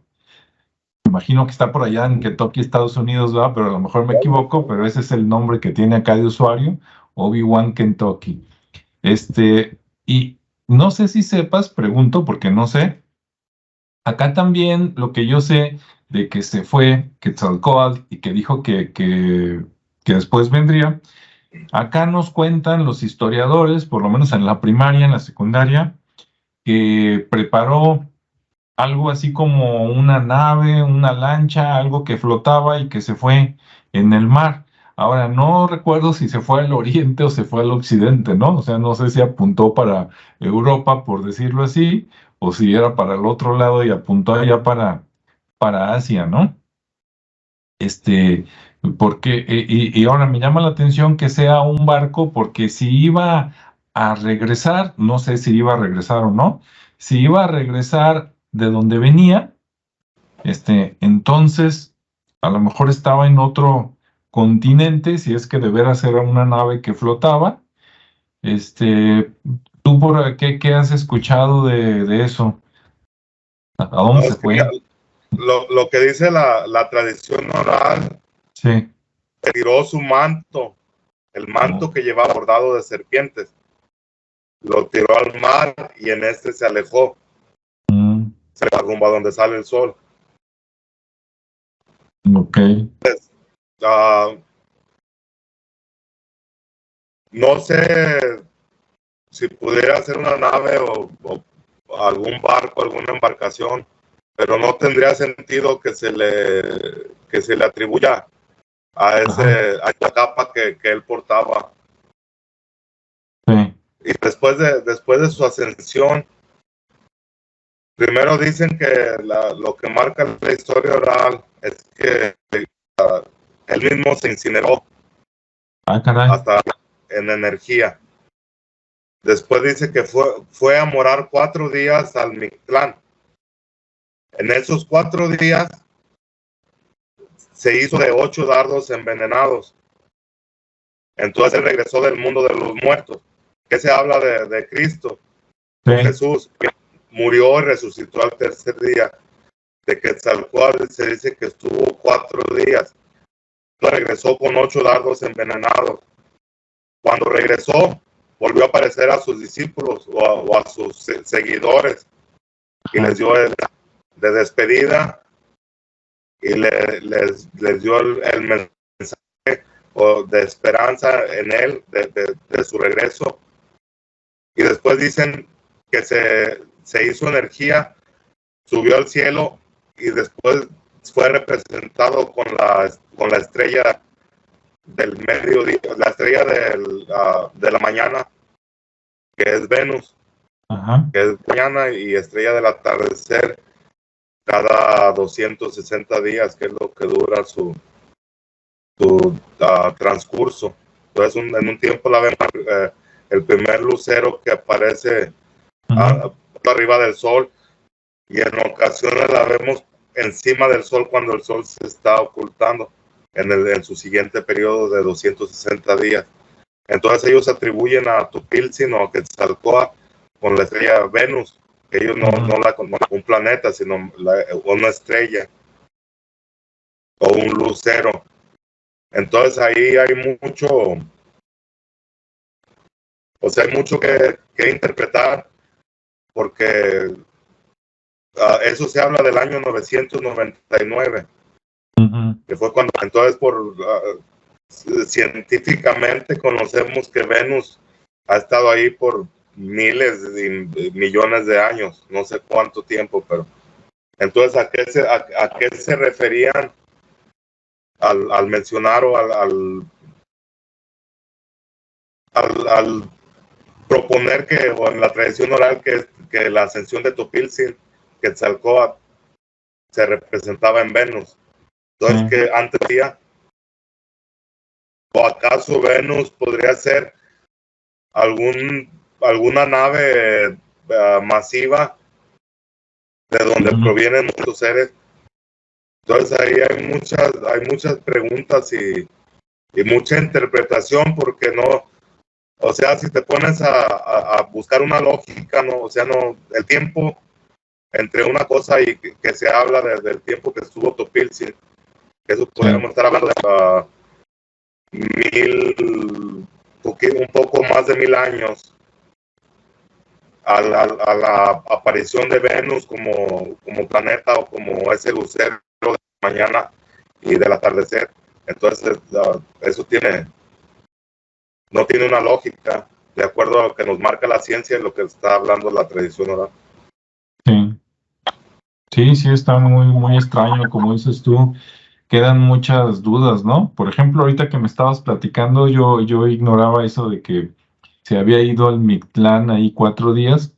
Imagino que está por allá en Kentucky, Estados Unidos, ¿verdad? Pero a lo mejor me equivoco, pero ese es el nombre que tiene acá de usuario, Obi-Wan Kentucky. Y no sé si sepas, pregunto porque no sé. Acá también lo que yo sé de que se fue Quetzalcóatl y que dijo que después vendría, acá nos cuentan los historiadores, por lo menos en la primaria, en la secundaria, que preparó algo así como una nave, una lancha, algo que flotaba y que se fue en el mar. Ahora, no recuerdo si se fue al oriente o se fue al occidente, ¿no? O sea, no sé si apuntó para Europa, por decirlo así, o si era para el otro lado y apuntó allá para Asia, ¿no? Porque, y ahora me llama la atención que sea un barco, porque si iba a regresar, no sé si iba a regresar o no, si iba a regresar de donde venía, entonces a lo mejor estaba en otro continente, si es que de veras era una nave que flotaba. ¿Tú qué has escuchado de eso? ¿A dónde se fue? Lo que dice la tradición oral, Sí. tiró su manto, el manto que llevaba bordado de serpientes, lo tiró al mar y en se alejó. Se va rumbo a donde sale el sol. Ok. Entonces, no sé si pudiera ser una nave o algún barco, alguna embarcación, pero no tendría sentido que se le atribuya a esa capa que él portaba. Sí. Y después de su ascensión, primero dicen que lo que marca la historia oral es que él mismo se incineró. Caray. Hasta en energía. Después dice que fue a morar 4 días al Mictlán. En esos 4 días se hizo de 8 dardos envenenados. Entonces él regresó del mundo de los muertos. ¿Qué se habla de Cristo? Sí. Jesús, que murió y resucitó al 3er día. De Quetzalcóatl se dice que estuvo 4 días. Regresó con 8 dardos envenenados. Cuando regresó, volvió a aparecer a sus discípulos o a sus seguidores y les dio de despedida y les dio el mensaje de esperanza en él, de su regreso. Y después dicen que se hizo energía, subió al cielo y después fue representado con la estrella del mediodía, la estrella de la mañana, que es Venus, que es mañana, y estrella del atardecer cada 260 días, que es lo que dura su transcurso. Entonces, en un tiempo la vemos el primer lucero que aparece arriba del sol, y en ocasiones la vemos encima del sol cuando el sol se está ocultando en su siguiente periodo de 260 días. Entonces ellos atribuyen a Tupiltzin o a Quetzalcóatl con la estrella Venus, que ellos no la como un planeta, sino una estrella o un lucero. Entonces ahí hay mucho, hay mucho que interpretar, porque eso se habla del año 999, que fue cuando, entonces, científicamente conocemos que Venus ha estado ahí por miles y millones de años, no sé cuánto tiempo, pero entonces ¿a qué se referían al mencionar o al proponer que, o en la tradición oral, que la ascensión de Tupiltzin, Quetzalcóatl, se representaba en Venus? Entonces, que antes día, ¿o acaso Venus podría ser alguna nave masiva de donde provienen muchos seres? Entonces ahí hay muchas preguntas y mucha interpretación, porque no, si te pones a buscar una lógica, no, el tiempo entre una cosa y que se habla del tiempo que estuvo Tupiltzin, eso podríamos estar hablando de un poco más de 1000 años a la aparición de Venus como planeta, o como ese lucero de la mañana y del atardecer. Entonces eso no tiene una lógica de acuerdo a lo que nos marca la ciencia y lo que está hablando la tradición oral. Sí, está muy extraño, como dices tú. Quedan muchas dudas, ¿no? Por ejemplo, ahorita que me estabas platicando, yo ignoraba eso de que se había ido al Mictlán ahí 4 días,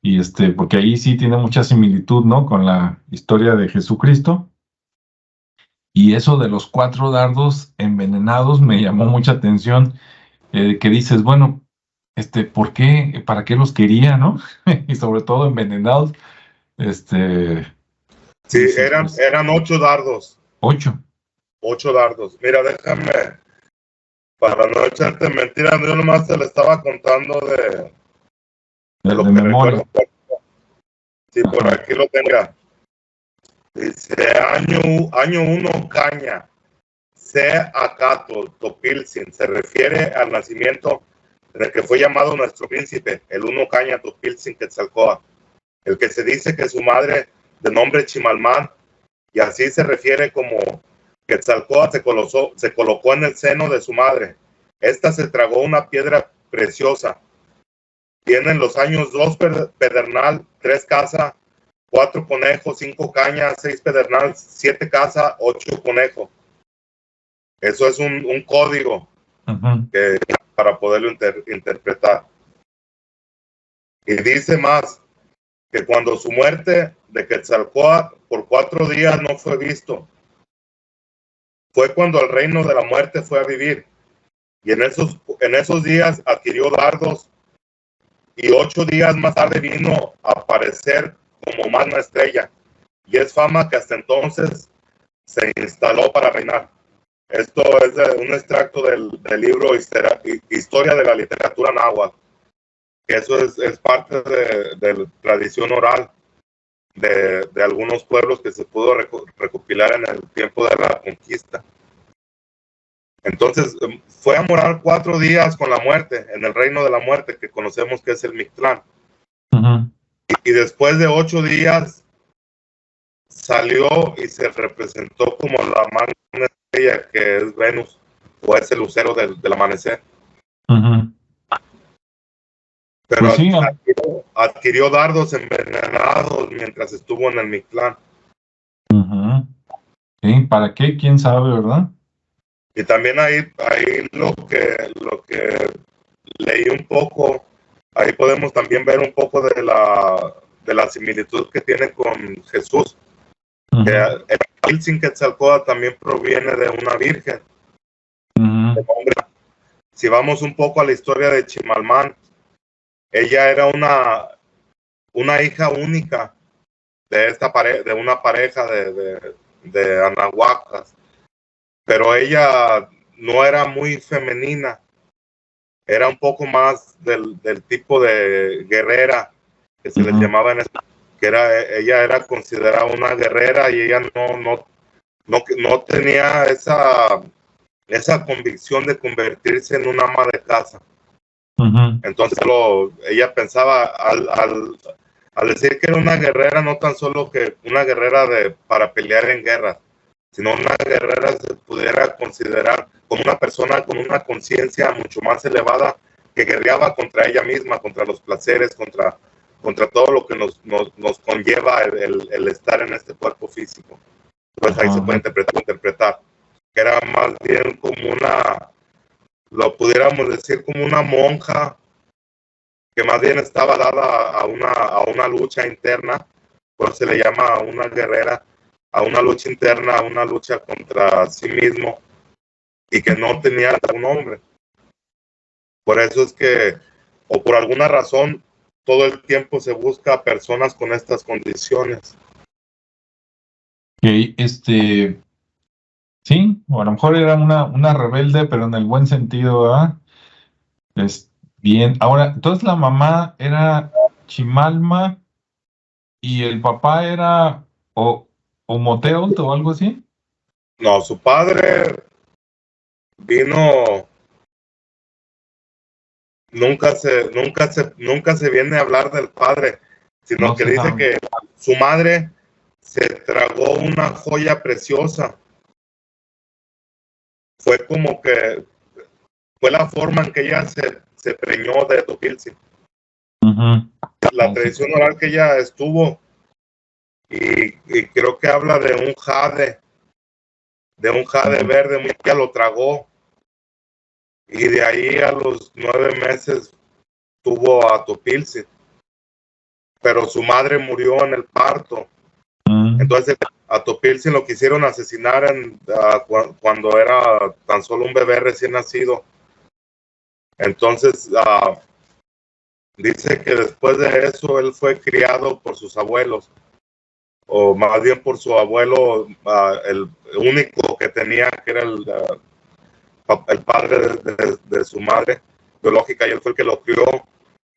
y porque ahí sí tiene mucha similitud, ¿no? Con la historia de Jesucristo. Y eso de los 4 dardos envenenados me llamó mucha atención, que dices, bueno, ¿por qué? ¿Para qué los quería, no? Y sobre todo envenenados. Sí, eran 8 dardos. 8. 8 dardos. Mira, déjame, para no echarte mentiras, yo nomás te le estaba contando de lo que memoria. recuerdo. Sí, por aquí lo tenga. Dice, año 1, caña. Se acato, Topiltzin. Se refiere al nacimiento en el que fue llamado nuestro príncipe, el 1 caña Topiltzin Quetzalcóatl, el que se dice que su madre, de nombre Chimalmán, y así se refiere como Quetzalcóatl, se colocó en el seno de su madre. Esta se tragó una piedra preciosa. Tienen los años 2 pedernal, 3 caza, 4 conejos, 5 cañas, 6 pedernal, 7 caza, 8 conejos. Eso es un código para poderlo interpretar. Y dice más, que cuando su muerte de Quetzalcóatl por 4 días no fue visto, fue cuando el reino de la muerte fue a vivir. Y en esos días adquirió dardos, y 8 días más tarde vino a aparecer como magna estrella. Y es fama que hasta entonces se instaló para reinar. Esto es un extracto del libro Historia de la Literatura Náhuatl. Eso es parte de la tradición oral de algunos pueblos que se pudo recopilar en el tiempo de la conquista. Entonces, fue a morar 4 días con la muerte, en el reino de la muerte, que conocemos que es el Mictlán. Y después de 8 días, salió y se representó como la magna estrella que es Venus, o es el lucero del amanecer. Ujú. Pero Pues sí, adquirió dardos envenenados mientras estuvo en el Mictlán. ujú. Sí, ¿para qué? ¿Quién sabe, verdad? Y también ahí lo que leí un poco, ahí podemos también ver un poco de la similitud que tiene con Jesús. Que Ujú, el Pilsinquetzalcóatl también proviene de una virgen. ujú, Si vamos un poco a la historia de Chimalmán, ella era una hija única de una pareja de anahuacas, pero ella no era muy femenina, era un poco más del tipo de guerrera que se les ujú, llamaba que ella era considerada una guerrera y ella no tenía esa convicción de convertirse en una ama de casa. ujú. Entonces ella pensaba al decir que era una guerrera, no tan solo que una guerrera para pelear en guerras, sino una guerrera se pudiera considerar como una persona con una conciencia mucho más elevada que guerreaba contra ella misma, contra los placeres, contra todo lo que nos conlleva el estar en este cuerpo físico. Pues ahí se puede Ajá. interpretar que era más bien como lo pudiéramos decir como una monja que más bien estaba dada a una lucha interna, por eso se le llama a una guerrera, a una lucha interna, a una lucha contra sí mismo, y que no tenía un nombre. Por eso es que, o por alguna razón, todo el tiempo se busca personas con estas condiciones. Ok, sí, o a lo mejor era una rebelde, pero en el buen sentido, ¿verdad? Es bien. Ahora, entonces la mamá era Chimalma y el papá era Omoteotl o algo así. No, su padre vino, nunca se viene a hablar del padre, sino No que se dice sabe. que su madre se tragó una joya preciosa. Fue como que fue la forma en que ella se preñó de Topilzin. Ujú. La tradición oral que ella estuvo, y creo que habla de un jade Ujú. verde, muy que lo tragó, y de ahí a los 9 meses tuvo a Topilzin, pero su madre murió en el parto. Ujú. Entonces a Topilzin lo quisieron asesinar cuando era tan solo un bebé recién nacido. Entonces dice que después de eso él fue criado por sus abuelos, o más bien por su abuelo, el único que tenía, que era el padre de su madre biológica, y él fue el que lo crió,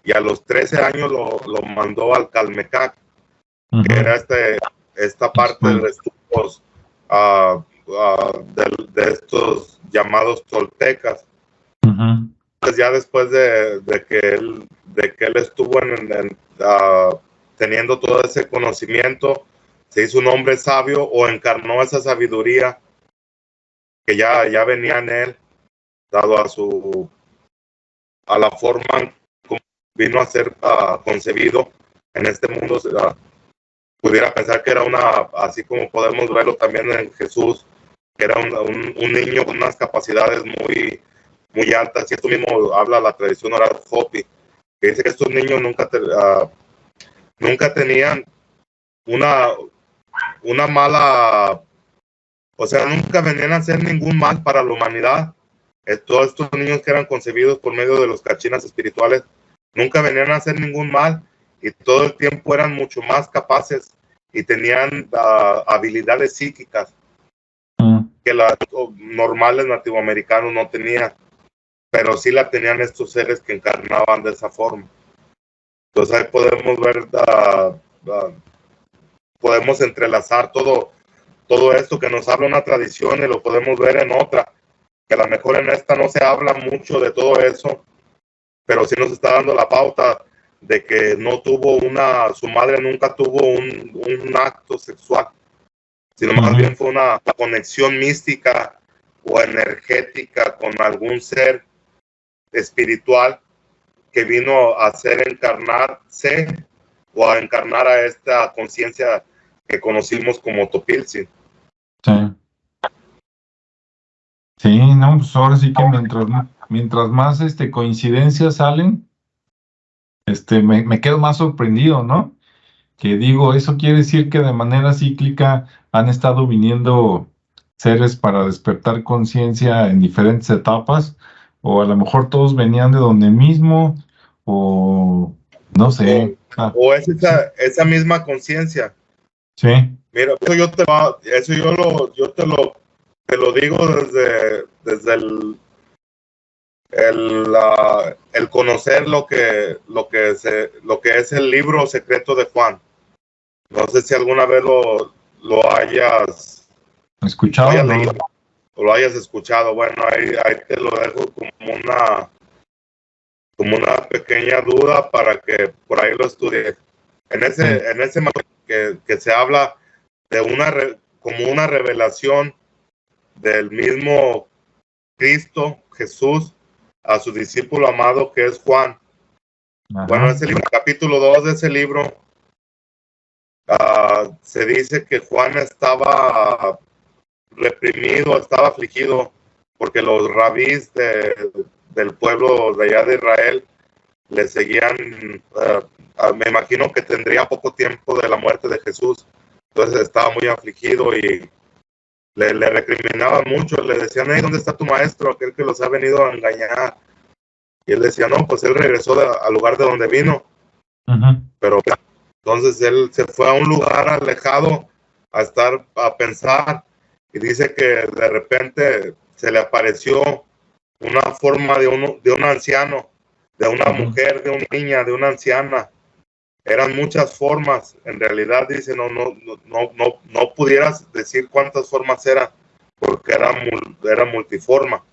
y a los 13 años lo mandó al Calmecac, que Ujú. era esta parte Escuela. de estudios de estos llamados toltecas. Ujú. Pues ya después de que él estuvo teniendo todo ese conocimiento, se hizo un hombre sabio o encarnó esa sabiduría que ya venía en él, dado a la forma como vino a ser concebido en este mundo. Pudiera pensar que era así como podemos verlo también en Jesús, que era un niño con unas capacidades muy, muy altas, y esto mismo habla la tradición oral Hopi, que dice que estos niños nunca tenían una, una mala, o sea, nunca venían a hacer ningún mal para la humanidad. Todos estos niños que eran concebidos por medio de los cachinas espirituales nunca venían a hacer ningún mal, y todo el tiempo eran mucho más capaces y tenían habilidades psíquicas Ujú. que los normales nativoamericanos no tenían, pero sí la tenían estos seres que encarnaban de esa forma. Entonces ahí podemos ver, podemos entrelazar todo esto que nos habla una tradición y lo podemos ver en otra, que a lo mejor en esta no se habla mucho de todo eso, pero sí nos está dando la pauta de que su madre nunca tuvo un acto sexual sino más bien fue una conexión mística o energética con algún ser espiritual que vino a hacer encarnarse o a encarnar a esta conciencia que conocimos como Topiltzin. Sí. Sí, no, pues ahora sí que mientras más coincidencias salen, me quedo más sorprendido, ¿no? Que digo, eso quiere decir que de manera cíclica han estado viniendo seres para despertar conciencia en diferentes etapas, o a lo mejor todos venían de donde mismo, o no sé. O es esa misma conciencia. Sí. Mira, eso yo te lo digo desde el conocer lo que es el libro secreto de Juan. No sé si alguna vez lo hayas ¿Escuchado? No. leído o lo hayas escuchado. Bueno, ahí te lo dejo como una pequeña duda para que por ahí lo estudies. En ese que se habla de como una revelación del mismo Cristo, Jesús, a su discípulo amado que es Juan. Ajá. Bueno, ese libro, capítulo 2 de ese libro, se dice que Juan estaba reprimido, estaba afligido, porque los rabís del pueblo de allá de Israel le seguían, me imagino que tendría poco tiempo de la muerte de Jesús, entonces estaba muy afligido y le recriminaban mucho, le decían, hey, ¿dónde está tu maestro? Aquel que los ha venido a engañar. Y él decía, no, pues él regresó al lugar de donde vino. Pero entonces él se fue a un lugar alejado a pensar, y dice que de repente se le apareció una forma de un anciano, de una mujer, de una niña, de una anciana. Eran muchas formas, en realidad dice, no pudieras decir cuántas formas eran, porque era multiforma.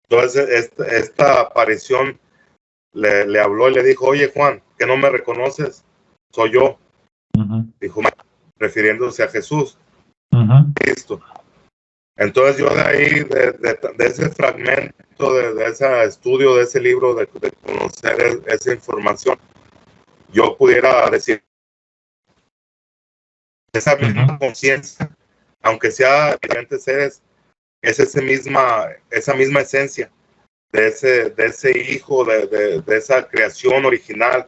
Entonces esta aparición le habló y le dijo, oye Juan, ¿que no me reconoces? Soy yo. Dijo, refiriéndose a Jesús, Cristo. Entonces yo de ahí, de ese fragmento, de ese estudio, de ese libro, de conocer esa información, yo pudiera decir, esa misma conciencia, aunque sea diferentes seres, es esa misma esencia de ese hijo, de esa creación original,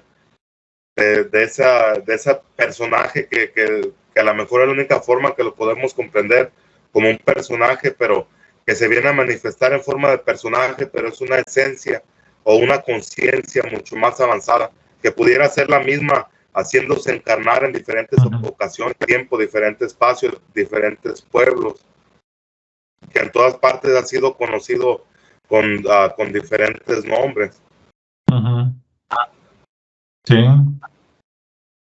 de ese personaje que a lo mejor es la única forma que lo podemos comprender como un personaje, pero que se viene a manifestar en forma de personaje, pero es una esencia o una conciencia mucho más avanzada, que pudiera ser la misma, haciéndose encarnar en diferentes ocasiones, tiempo, diferentes espacios, diferentes pueblos, que en todas partes ha sido conocido con diferentes nombres. Sí.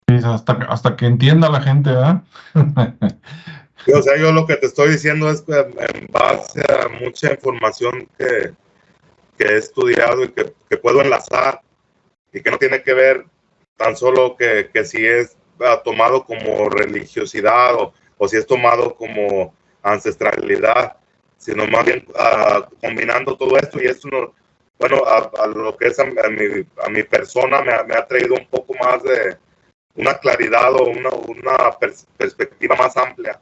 Sí, hasta que entienda la gente, ¿verdad? Sí, o sea, yo lo que te estoy diciendo es que en base a mucha información que he estudiado y que puedo enlazar, y que no tiene que ver tan solo que si es tomado como religiosidad o si es tomado como ancestralidad, sino más bien combinando todo esto, y esto bueno, a lo que es a mi persona me ha traído un poco más de una claridad o una perspectiva más amplia,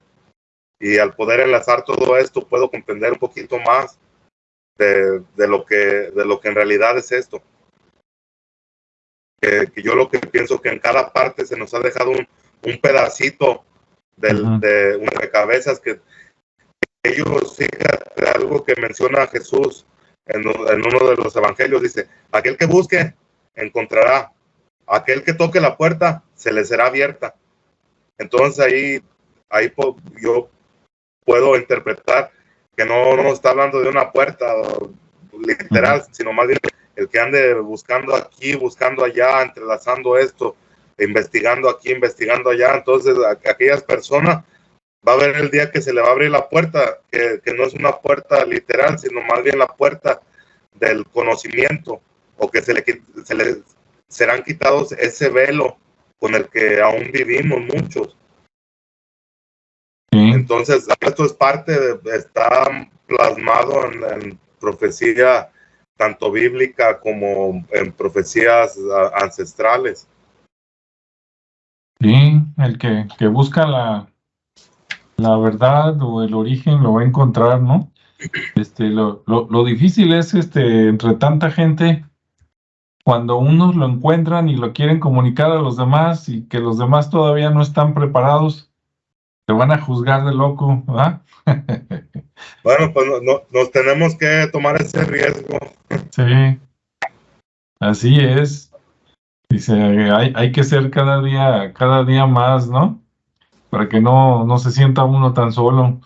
y al poder enlazar todo esto puedo comprender un poquito más de lo que en realidad es esto. Que yo lo que pienso que en cada parte se nos ha dejado un pedacito de un rompecabezas, que ellos, fíjate, algo que menciona Jesús en uno de los evangelios, dice, aquel que busque, encontrará, aquel que toque la puerta, se le será abierta. Entonces ahí yo puedo interpretar que no está hablando de una puerta literal, sino más bien el que ande buscando aquí, buscando allá, entrelazando esto, investigando aquí, investigando allá. Entonces aquellas personas, va a haber el día que se le va a abrir la puerta, que no es una puerta literal, sino más bien la puerta del conocimiento, o que se le serán quitados ese velo con el que aún vivimos muchos. Sí, Entonces, esto es está plasmado en profecía tanto bíblica como en profecías ancestrales. sí, el que busca la verdad o el origen lo va a encontrar, ¿no? Lo difícil es, entre tanta gente, cuando unos lo encuentran y lo quieren comunicar a los demás y que los demás todavía no están preparados, te van a juzgar de loco, ¿verdad? Bueno, pues nos tenemos que tomar ese riesgo. Sí, así es. Dice, hay que ser cada día más, ¿no? Para que no se sienta uno tan solo.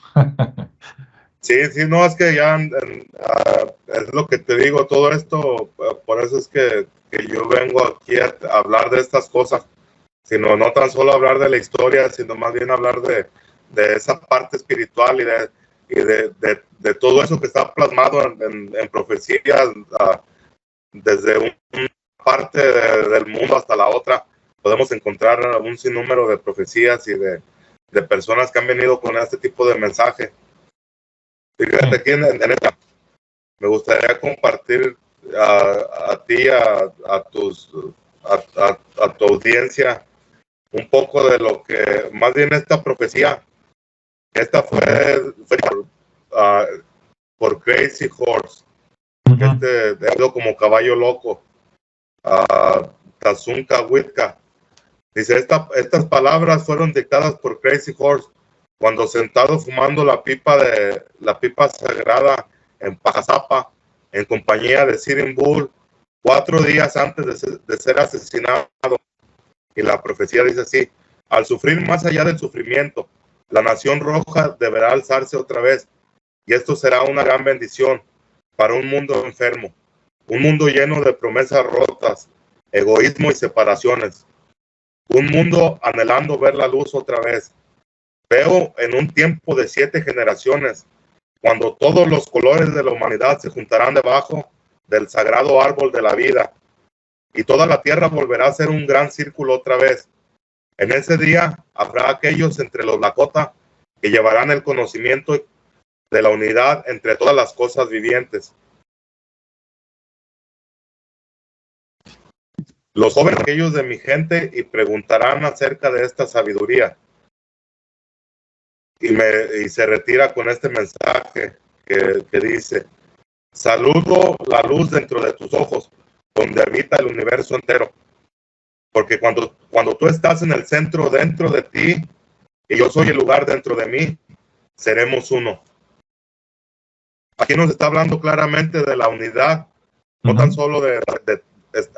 Sí, sí, no, es que ya es lo que te digo, todo esto, por eso es que yo vengo aquí a hablar de estas cosas, sino no tan solo hablar de la historia, sino más bien hablar de esa parte espiritual y de todo eso que está plasmado en profecías, desde una parte del mundo hasta la otra. Podemos encontrar un sinnúmero de profecías y de personas que han venido con este tipo de mensaje. Fíjate, aquí en esta, me gustaría compartir a ti, a tu audiencia, un poco de lo que, más bien esta profecía, esta fue por Crazy Horse, que de como caballo loco, Tazunka Witka. Dice, estas palabras fueron dictadas por Crazy Horse cuando sentado fumando la pipa sagrada en Pajazapa, en compañía de Sitting Bull, 4 días antes de ser asesinado. Y la profecía dice así: al sufrir más allá del sufrimiento, la nación roja deberá alzarse otra vez, y esto será una gran bendición para un mundo enfermo, un mundo lleno de promesas rotas, egoísmo y separaciones. Un mundo anhelando ver la luz otra vez. Veo en un tiempo de 7 generaciones, cuando todos los colores de la humanidad se juntarán debajo del sagrado árbol de la vida, y toda la tierra volverá a ser un gran círculo otra vez. En ese día habrá aquellos entre los Lakota que llevarán el conocimiento de la unidad entre todas las cosas vivientes. Los jóvenes aquellos de mi gente y preguntarán acerca de esta sabiduría. Y se retira con este mensaje que dice: saludo la luz dentro de tus ojos, donde habita el universo entero. Porque cuando tú estás en el centro dentro de ti, y yo soy el lugar dentro de mí, seremos uno. Aquí nos está hablando claramente de la unidad, no tan solo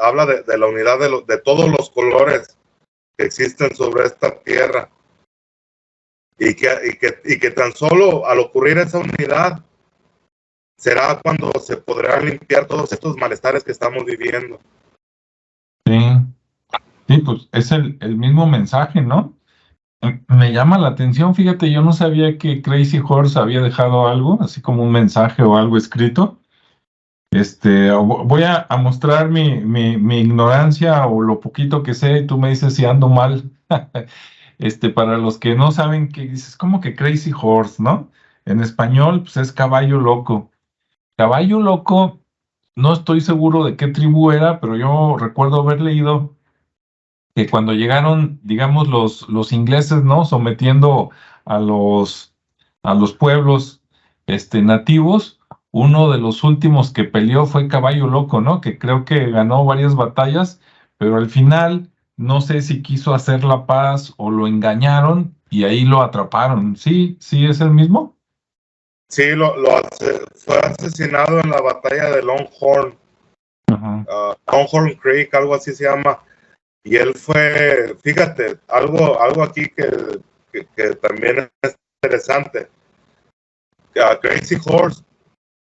habla de la unidad de todos los colores que existen sobre esta tierra. Y que tan solo al ocurrir esa unidad será cuando se podrán limpiar todos estos malestares que estamos viviendo. Sí, sí, pues es el mismo mensaje, ¿no? Me llama la atención, fíjate, yo no sabía que Crazy Horse había dejado algo, así como un mensaje o algo escrito. Voy a mostrar mi ignorancia o lo poquito que sé, tú me dices si ando mal. Para los que no saben, que dices como que Crazy Horse, ¿no? En español, pues es caballo loco. Caballo loco, no estoy seguro de qué tribu era, pero yo recuerdo haber leído que cuando llegaron, digamos, los ingleses, ¿no? Sometiendo a los pueblos, nativos, uno de los últimos que peleó fue Caballo Loco, ¿no? Que creo que ganó varias batallas, pero al final no sé si quiso hacer la paz o lo engañaron y ahí lo atraparon. ¿Sí? ¿Sí es el mismo? Sí, fue asesinado en la batalla de Longhorn, Ajá. Longhorn Creek, algo así se llama. Y él fue, fíjate, algo aquí que también es interesante. Crazy Horse,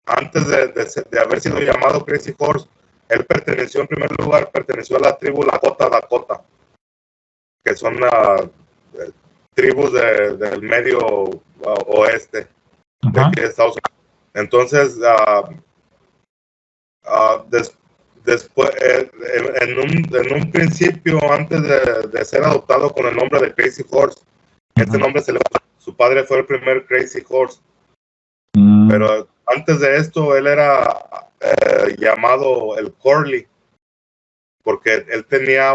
antes de haber sido llamado Crazy Horse, él perteneció en primer lugar, perteneció a la tribu Lakota Dakota, que son tribus del medio oeste de aquí de Estados Unidos. Entonces, después, en un principio, antes de ser adoptado con el nombre de Crazy Horse, este nombre se le Su padre fue el primer Crazy Horse. Mm. Pero antes de esto, él era llamado el Curly, porque él tenía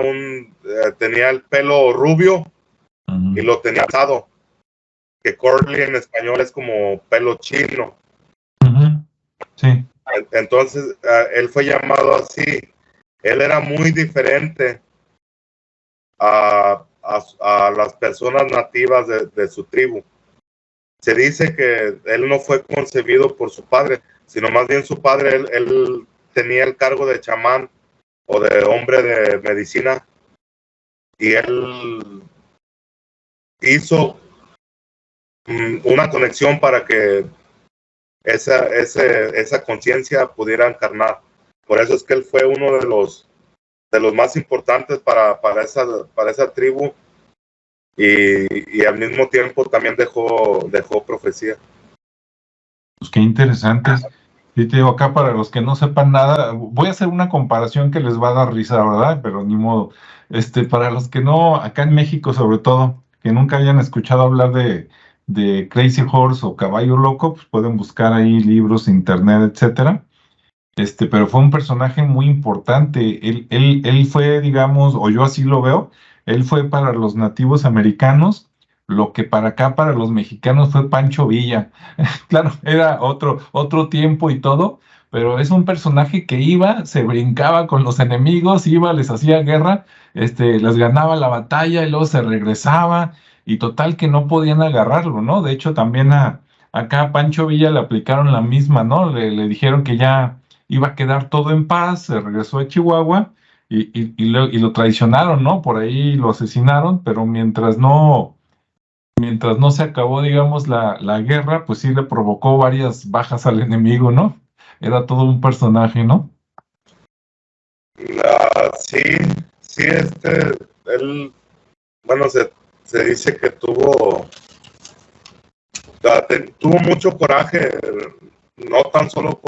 tenía el pelo rubio y lo tenía alzado, que Curly en español es como pelo chino. Sí. Entonces, él fue llamado así. Él era muy diferente a las personas nativas de su tribu. Se dice que él no fue concebido por su padre, sino más bien su padre, él tenía el cargo de chamán o de hombre de medicina, y él hizo una conexión para que esa conciencia pudiera encarnar. Por eso es que él fue uno de los más importantes para esa tribu, y al mismo tiempo también dejó profecía. Pues qué interesantes. Sí, te digo, acá para los que no sepan nada, voy a hacer una comparación que les va a dar risa, ¿verdad? Pero ni modo. Para los que no, acá en México sobre todo, que nunca hayan escuchado hablar de Crazy Horse o Caballo Loco, pues pueden buscar ahí libros, internet, etcétera. Pero fue un personaje muy importante. Él fue, digamos, o yo así lo veo, él fue para los nativos americanos lo que para acá, para los mexicanos, fue Pancho Villa. Claro, era otro tiempo y todo, pero es un personaje que iba, se brincaba con los enemigos, iba, les hacía guerra, les ganaba la batalla y luego se regresaba, y total que no podían agarrarlo, ¿no? De hecho, también acá a Pancho Villa le aplicaron la misma, ¿no? Le dijeron que ya iba a quedar todo en paz, se regresó a Chihuahua y lo traicionaron, ¿no? Por ahí lo asesinaron, pero mientras no se acabó, digamos, la guerra, pues sí le provocó varias bajas al enemigo, ¿no? Era todo un personaje, ¿no? Sí, sí, él, bueno, se dice que tuvo mucho coraje, no tan solo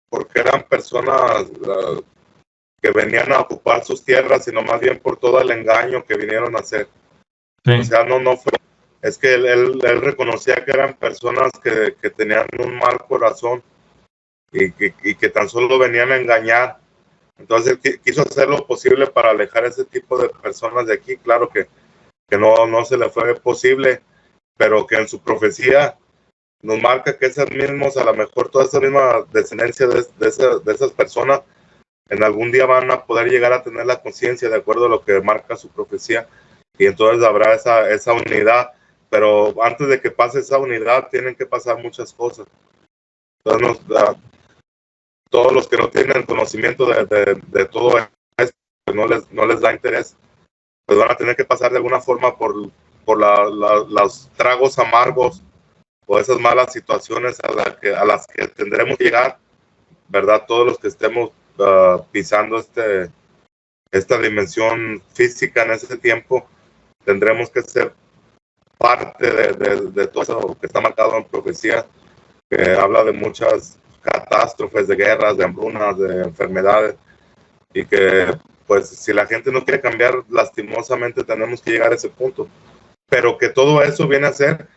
porque eran personas que venían a ocupar sus tierras, sino más bien por todo el engaño que vinieron a hacer. Sí. O sea, no fue, es que él reconocía que eran personas que tenían un mal corazón y que tan solo venían a engañar. Entonces quiso hacer lo posible para alejar ese tipo de personas de aquí. Claro que no se le fue posible, pero que en su profecía nos marca que esas mismos, a lo mejor toda esa misma descendencia de esas personas, en algún día van a poder llegar a tener la conciencia de acuerdo a lo que marca su profecía, y entonces habrá esa unidad. Pero antes de que pase esa unidad tienen que pasar muchas cosas. Entonces todos los que no tienen conocimiento de todo esto, no les da interés, pues van a tener que pasar de alguna forma por los tragos amargos o esas malas situaciones a las que tendremos que llegar, ¿verdad? Todos los que estemos pisando esta dimensión física en ese tiempo, tendremos que ser parte de todo eso que está marcado en profecía, que habla de muchas catástrofes, de guerras, de hambrunas, de enfermedades, y que pues si la gente no quiere cambiar, lastimosamente tenemos que llegar a ese punto, pero que todo eso viene a ser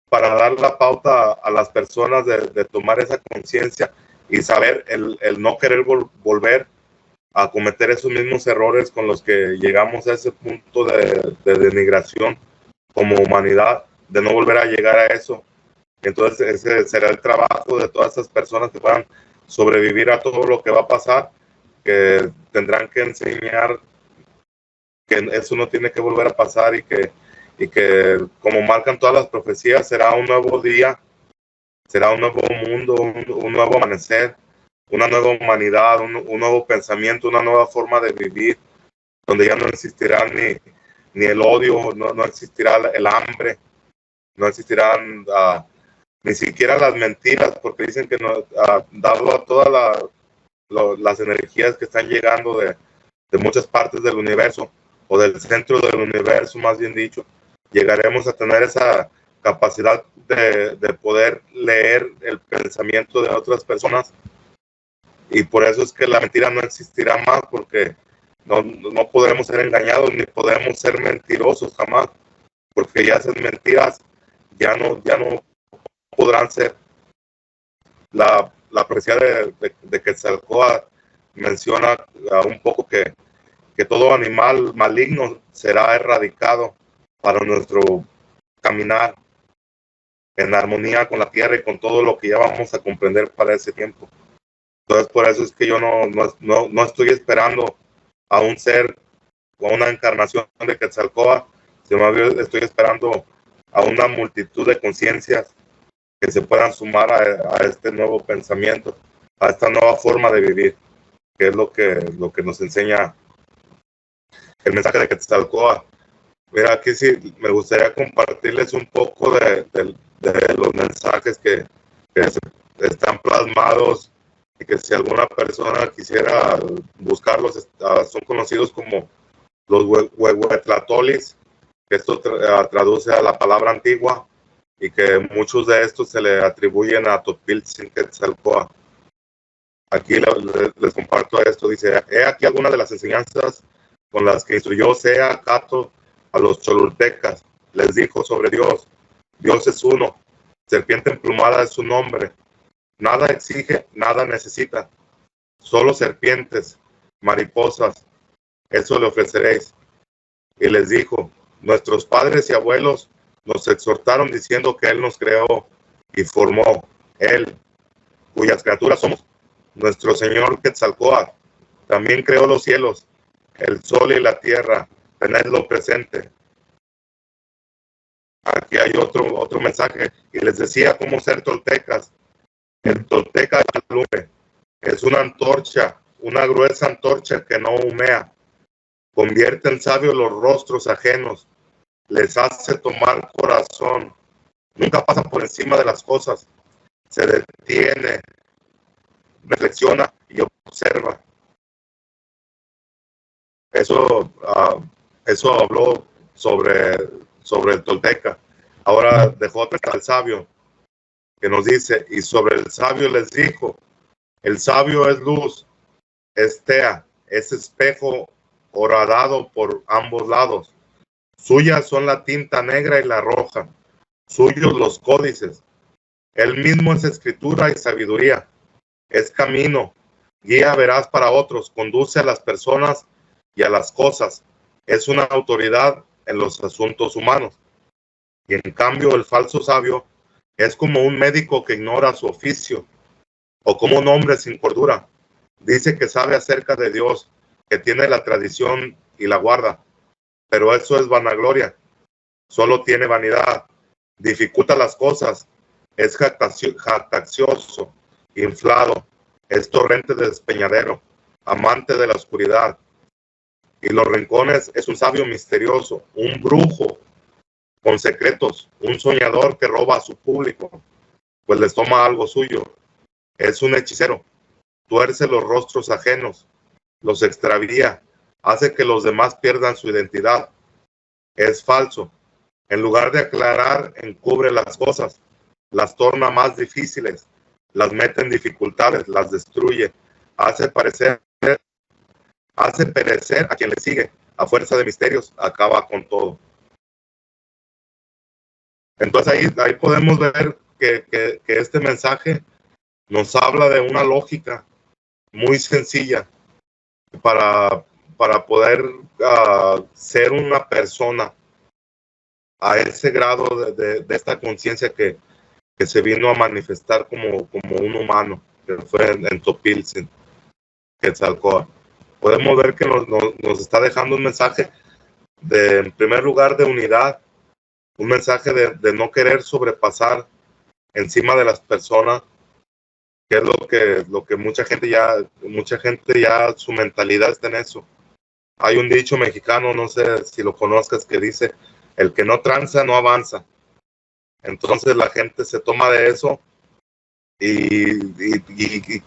para dar la pauta a las personas de tomar esa conciencia y saber el no querer volver a cometer esos mismos errores con los que llegamos a ese punto de denigración como humanidad, de no volver a llegar a eso. Entonces ese será el trabajo de todas esas personas que puedan sobrevivir a todo lo que va a pasar, que tendrán que enseñar que eso no tiene que volver a pasar, y que como marcan todas las profecías, será un nuevo día, será un nuevo mundo, un nuevo amanecer, una nueva humanidad, un nuevo pensamiento, una nueva forma de vivir, donde ya no existirá ni el odio, no existirá el hambre, no existirán ni siquiera las mentiras, porque dicen que dado a todas las energías que están llegando de muchas partes del universo, o del centro del universo, más bien dicho, llegaremos a tener esa capacidad de poder leer el pensamiento de otras personas, y por eso es que la mentira no existirá más, porque no podremos ser engañados ni podemos ser mentirosos jamás, porque ya esas mentiras ya no podrán ser. La profecía de Quetzalcóatl menciona un poco que todo animal maligno será erradicado para nuestro caminar en armonía con la tierra y con todo lo que ya vamos a comprender para ese tiempo. Entonces, por eso es que yo no estoy esperando a un ser o a una encarnación de Quetzalcóatl, sino estoy esperando a una multitud de conciencias que se puedan sumar a este nuevo pensamiento, a esta nueva forma de vivir, que es lo que nos enseña el mensaje de Quetzalcóatl. Mira, aquí sí me gustaría compartirles un poco de los mensajes que están plasmados, y que si alguna persona quisiera buscarlos, son conocidos como los huehuetlatolis, que esto traduce a la palabra antigua, y que muchos de estos se le atribuyen a Topiltzin Quetzalcóatl. Aquí les comparto esto, dice: he aquí algunas de las enseñanzas con las que instruyó Sea Catl a los cholultecas. Les dijo sobre Dios: Dios es uno, serpiente emplumada es su nombre, nada exige, nada necesita, solo serpientes, mariposas, eso le ofreceréis. Y les dijo: nuestros padres y abuelos nos exhortaron diciendo que Él nos creó y formó, Él, cuyas criaturas somos. Nuestro Señor Quetzalcóatl también creó los cielos, el sol y la tierra, tenedlo presente. Aquí hay otro mensaje, y les decía cómo ser toltecas. El tolteca de lumbre es una antorcha, una gruesa antorcha que no humea, convierte en sabios los rostros ajenos, les hace tomar corazón, nunca pasa por encima de las cosas, se detiene, reflexiona y observa. Eso habló sobre el tolteca. Ahora dejó al sabio, que nos dice: y sobre el sabio les dijo, el sabio es luz, es tea, es espejo horadado por ambos lados. Suyas son la tinta negra y la roja, suyos los códices. Él mismo es escritura y sabiduría, es camino, guía veraz para otros, conduce a las personas y a las cosas, es una autoridad en los asuntos humanos. Y en cambio el falso sabio es como un médico que ignora su oficio, o como un hombre sin cordura. Dice que sabe acerca de Dios, que tiene la tradición y la guarda, pero eso es vanagloria, solo tiene vanidad, dificulta las cosas, es jactancioso, inflado, es torrente de despeñadero, amante de la oscuridad. Y los rincones es un sabio misterioso, un brujo con secretos, un soñador que roba a su público, pues les toma algo suyo. Es un hechicero, tuerce los rostros ajenos, los extravía, hace que los demás pierdan su identidad. Es falso, en lugar de aclarar, encubre las cosas, las torna más difíciles, las mete en dificultades, las destruye, hace perecer a quien le sigue, a fuerza de misterios, acaba con todo. Entonces ahí podemos ver que este mensaje nos habla de una lógica muy sencilla para poder ser una persona a ese grado de esta conciencia que se vino a manifestar como un humano, que fue en Topiltzin Quetzalcóatl. Podemos ver que nos está dejando un mensaje en primer lugar, de unidad, un mensaje de no querer sobrepasar encima de las personas, que es lo que mucha gente ya su mentalidad está en eso. Hay un dicho mexicano, no sé si lo conozcas, que dice: el que no tranza no avanza. Entonces la gente se toma de eso y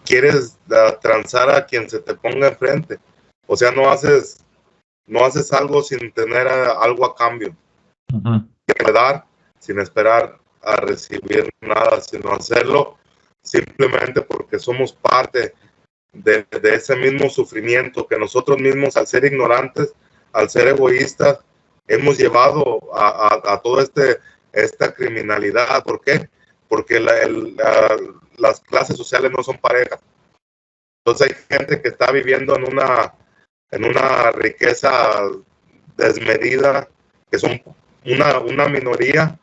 quieres transar a quien se te ponga enfrente. O sea, no haces algo sin tener algo a cambio. Uh-huh. Dar sin esperar a recibir nada, sino hacerlo simplemente porque somos parte de ese mismo sufrimiento que nosotros mismos, al ser ignorantes, al ser egoístas, hemos llevado a todo este esta criminalidad. ¿Por qué? Porque las clases sociales no son parejas. Entonces hay gente que está viviendo en una riqueza desmedida, que son una minoría,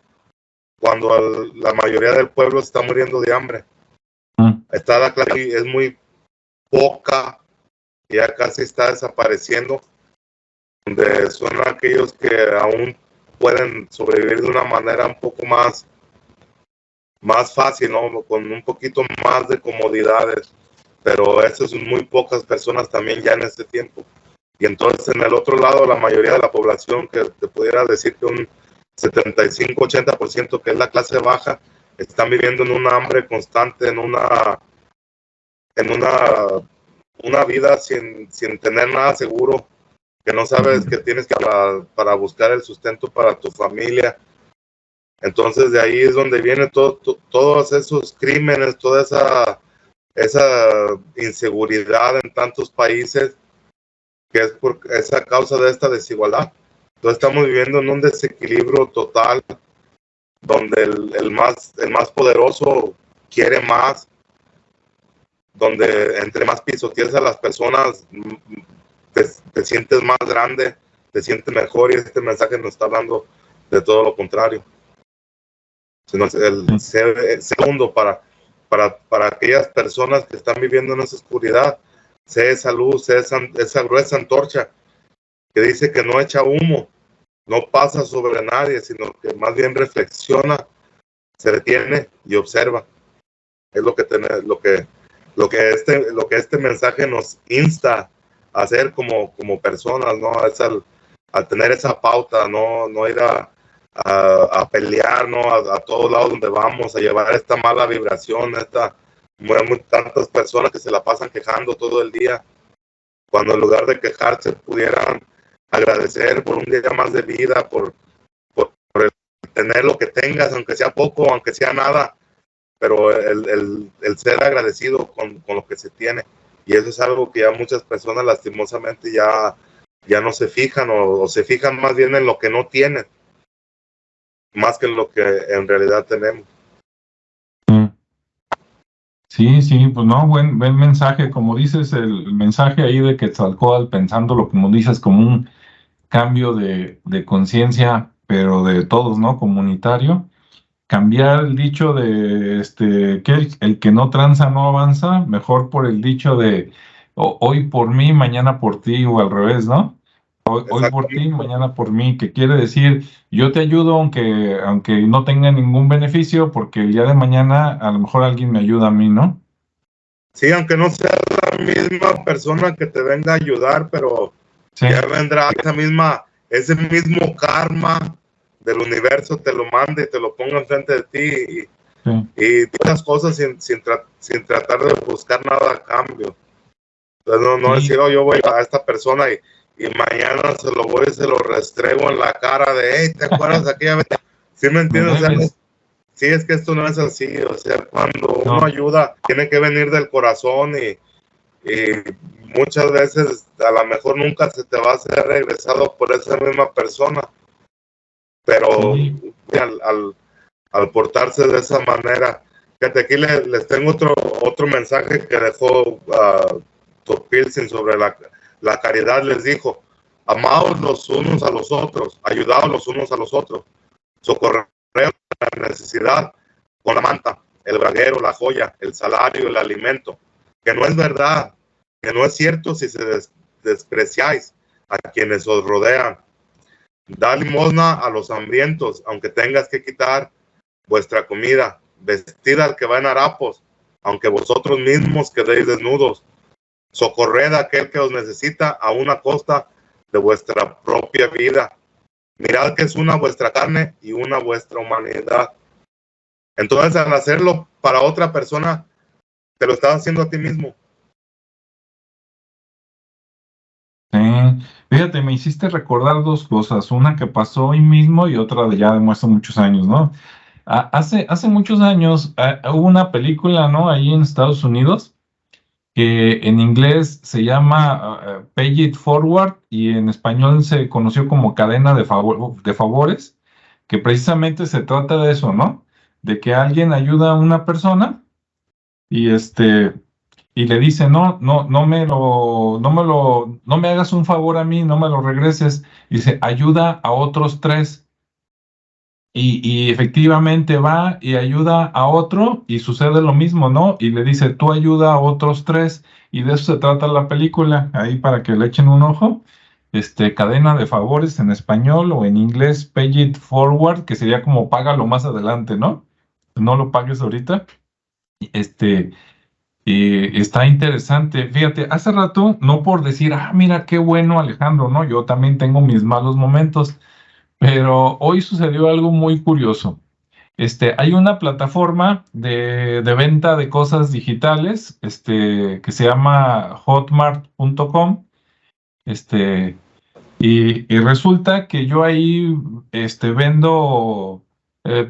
cuando la mayoría del pueblo está muriendo de hambre. Está la clase, es muy poca, ya casi está desapareciendo, donde son aquellos que aún pueden sobrevivir de una manera un poco más fácil, ¿no? Con un poquito más de comodidades, pero eso son muy pocas personas también ya en este tiempo. Y entonces en el otro lado, la mayoría de la población, que te pudiera decir que un 75-80%, que es la clase baja, están viviendo en un hambre constante, en una vida sin tener nada seguro, que no sabes que tienes para buscar el sustento para tu familia. Entonces de ahí es donde vienen todos esos crímenes, toda esa inseguridad en tantos países, que es por esa causa de esta desigualdad. Entonces estamos viviendo en un desequilibrio total, donde el más poderoso quiere más, donde entre más pisoteas a las personas, te sientes más grande, te sientes mejor, y este mensaje nos está hablando de todo lo contrario. El segundo para aquellas personas que están viviendo en esa oscuridad, sé esa luz, sé esa gruesa antorcha que dice que no echa humo, no pasa sobre nadie, sino que más bien reflexiona, se detiene y observa. Es lo que este mensaje nos insta a hacer como personas, ¿no? Es al tener esa pauta, no ir a pelear, ¿no? A todos lados donde vamos, a llevar esta mala vibración, tantas personas que se la pasan quejando todo el día, cuando en lugar de quejarse pudieran agradecer por un día más de vida, por tener lo que tengas, aunque sea poco, aunque sea nada, pero el ser agradecido con lo que se tiene. Y eso es algo que ya muchas personas lastimosamente ya no se fijan, o se fijan más bien en lo que no tienen, más que en lo que en realidad tenemos. Sí, pues no, buen mensaje, como dices, el mensaje ahí de Quetzalcóatl, pensándolo, como dices, como un cambio de conciencia, pero de todos, ¿no? Comunitario. Cambiar el dicho de que el que no tranza no avanza, mejor por el dicho de hoy por mí, mañana por ti, o al revés, ¿no? Hoy por ti, mañana por mí, que quiere decir, yo te ayudo aunque no tenga ningún beneficio, porque el día de mañana a lo mejor alguien me ayuda a mí, ¿no? Sí, aunque no sea la misma persona que te venga a ayudar, pero sí, ya vendrá ese mismo karma del universo, te lo manda y te lo ponga enfrente de ti, y las cosas sin tratar de buscar nada a cambio. Entonces no decir, yo voy a esta persona y mañana se lo restrego en la cara de, hey, ¿te acuerdas aquella vez? ¿Sí me entiendes? O sea, sí, es que esto no es así. O sea, cuando uno ayuda, tiene que venir del corazón, y muchas veces a lo mejor nunca se te va a ser regresado por esa misma persona, pero al portarse de esa manera. Fíjate, aquí les tengo otro mensaje que dejó Topilsin sobre la caridad. Les dijo: amaos los unos a los otros, ayudaos los unos a los otros, socorred la necesidad con la manta, el braguero, la joya, el salario, el alimento. Que no es verdad, que no es cierto si se despreciáis a quienes os rodean. Da limosna a los hambrientos, aunque tengas que quitar vuestra comida. Vestid al que va en harapos, aunque vosotros mismos quedéis desnudos. Socorred a aquel que os necesita, a una costa de vuestra propia vida. Mirad que es una vuestra carne y una vuestra humanidad. Entonces, al hacerlo para otra persona, te lo estás haciendo a ti mismo. Fíjate, me hiciste recordar dos cosas, una que pasó hoy mismo y otra de ya de hace muchos años, ¿no? Hace muchos años hubo una película, ¿no? Ahí en Estados Unidos, que en inglés se llama Pay It Forward, y en español se conoció como Cadena de Favores, que precisamente se trata de eso, ¿no? De que alguien ayuda a una persona y y le dice, no, no, no me hagas un favor a mí, no me lo regreses. Dice, ayuda a otros tres. Y efectivamente va y ayuda a otro y sucede lo mismo, ¿no? Y le dice, tú ayuda a otros tres. Y de eso se trata la película, ahí para que le echen un ojo. Cadena de favores en español o en inglés, Pay It Forward, que sería como págalo más adelante, ¿no? No lo pagues ahorita. Este, Está interesante. Fíjate, hace rato, no por decir, mira qué bueno Alejandro, ¿no? Yo también tengo mis malos momentos, pero hoy sucedió algo muy curioso. Hay una plataforma de venta de cosas digitales, que se llama hotmart.com, este, y resulta que yo ahí, vendo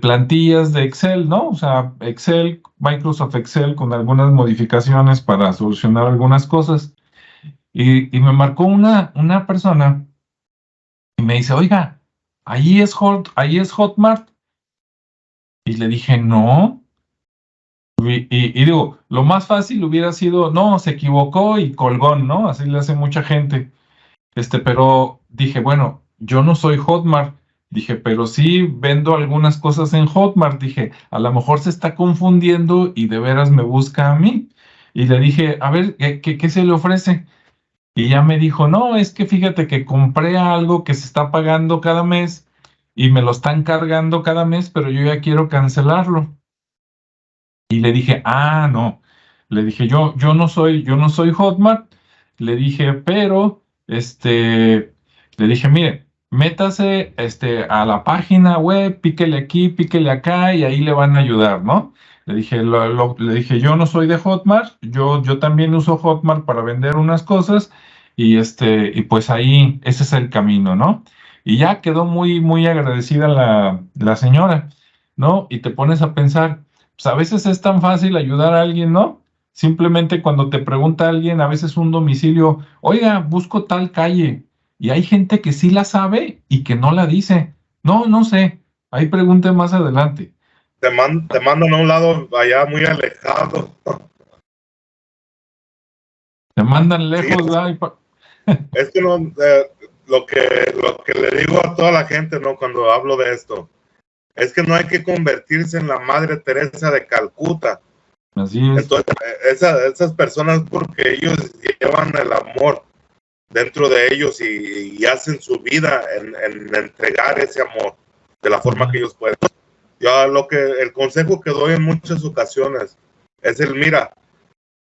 plantillas de Excel, ¿no? O sea, Excel, Microsoft Excel con algunas modificaciones para solucionar algunas cosas. Y me marcó una persona y me dice, oiga, ahí es Hotmart. Y le dije, no. Y digo, lo más fácil hubiera sido, no, se equivocó y colgón, ¿no? Así le hace mucha gente. Pero dije, bueno, yo no soy Hotmart. Dije, pero sí vendo algunas cosas en Hotmart. Dije, a lo mejor se está confundiendo y de veras me busca a mí. Y le dije, a ver, ¿qué se le ofrece? Y ya me dijo, no, es que fíjate que compré algo que se está pagando cada mes y me lo están cargando cada mes, pero yo ya quiero cancelarlo. Y le dije, no. Le dije, yo no soy Hotmart. Le dije, pero, le dije, mire, métase, a la página web, píquele aquí, píquele acá, y ahí le van a ayudar, ¿no? Le dije, le dije, yo no soy de Hotmart, yo también uso Hotmart para vender unas cosas, y pues ahí, ese es el camino, ¿no? Y ya quedó muy, muy agradecida la señora, ¿no? Y te pones a pensar, pues a veces es tan fácil ayudar a alguien, ¿no? Simplemente cuando te pregunta alguien, a veces un domicilio, oiga, busco tal calle. Y hay gente que sí la sabe y que no la dice. No, no sé. Ahí pregunte más adelante. Te mandan a un lado allá muy alejado. Te mandan Sí, lejos, ay, es que no, lo que le digo a toda la gente, ¿no? Cuando hablo de esto, es que no hay que convertirse en la Madre Teresa de Calcuta. así es. Entonces, esas personas, porque ellos llevan el amor dentro de ellos y hacen su vida en entregar ese amor de la forma que ellos pueden. Yo el consejo que doy en muchas ocasiones es mira,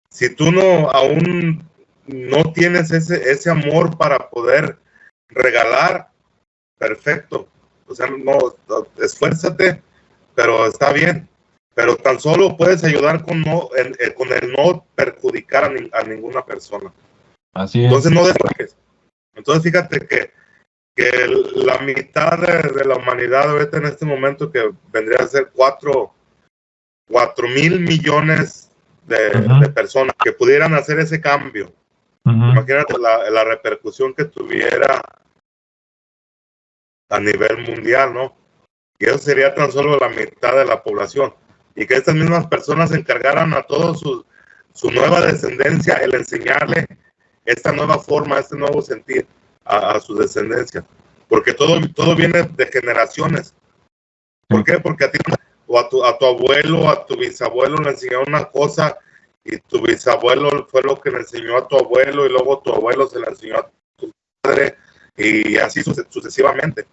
si tú aún no tienes ese amor para poder regalar, perfecto. O sea, esfuérzate, pero está bien. Pero tan solo puedes ayudar con el no perjudicar a ninguna persona. Así Entonces es. no después. Entonces fíjate que la mitad de la humanidad ahorita en este momento, que vendría a ser 4,000 millones de personas que pudieran hacer ese cambio. Imagínate la repercusión que tuviera a nivel mundial, ¿no? Y eso sería tan solo la mitad de la población. Y que estas mismas personas se encargaran a toda su nueva descendencia el enseñarle esta nueva forma, este nuevo sentir a su descendencia. Porque todo viene de generaciones. ¿Por qué? Porque a ti o a tu abuelo, a tu bisabuelo le enseñó una cosa y tu bisabuelo fue lo que le enseñó a tu abuelo y luego tu abuelo se le enseñó a tu padre y así sucesivamente.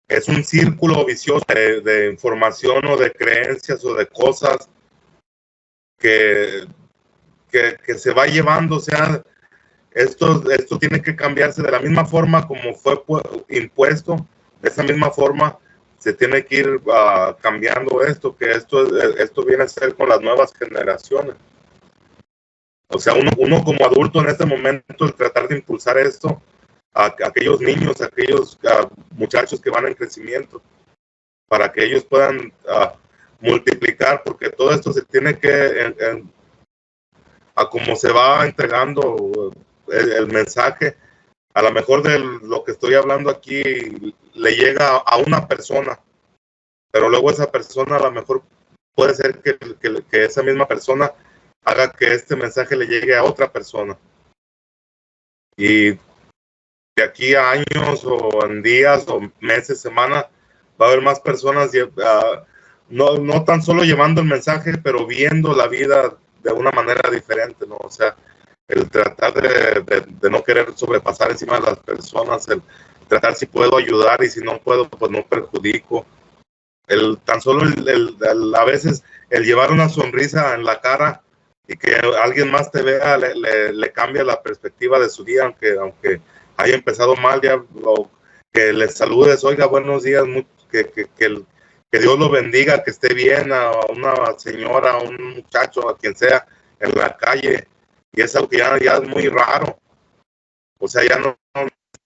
Es un círculo vicioso de información o de creencias o de cosas que se va llevando. O sea, esto tiene que cambiarse de la misma forma como fue impuesto, de esa misma forma se tiene que ir cambiando esto viene a ser con las nuevas generaciones. O sea, uno como adulto en este momento, tratar de impulsar esto a aquellos niños, a aquellos muchachos que van en crecimiento, para que ellos puedan multiplicar, porque todo esto se tiene que, a como se va entregando el mensaje, a lo mejor de lo que estoy hablando aquí le llega a una persona, pero luego esa persona a lo mejor puede ser que esa misma persona haga que este mensaje le llegue a otra persona. Y de aquí a años o en días o meses, semanas, va a haber más personas no tan solo llevando el mensaje, pero viendo la vida de una manera diferente, ¿no? O sea, el tratar de no querer sobrepasar encima de las personas, el tratar si puedo ayudar y si no puedo, pues no perjudico. Tan solo a veces el llevar una sonrisa en la cara y que alguien más te vea le cambia la perspectiva de su día, aunque haya empezado mal, ya, o que les saludes, oiga, buenos días, que Dios lo bendiga, que esté bien, a una señora, a un muchacho, a quien sea, en la calle, y es algo que ya es muy raro. O sea, ya no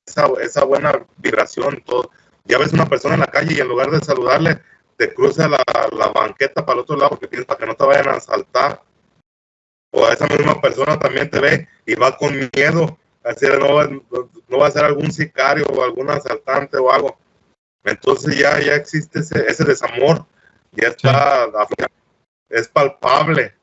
esa buena vibración, todo. Ya ves una persona en la calle y en lugar de saludarle, te cruza la banqueta para el otro lado porque piensas para que no te vayan a asaltar. O esa misma persona también te ve y va con miedo, así no va a ser algún sicario o algún asaltante o algo. Entonces ya existe ese desamor, ya está, sí. Es palpable.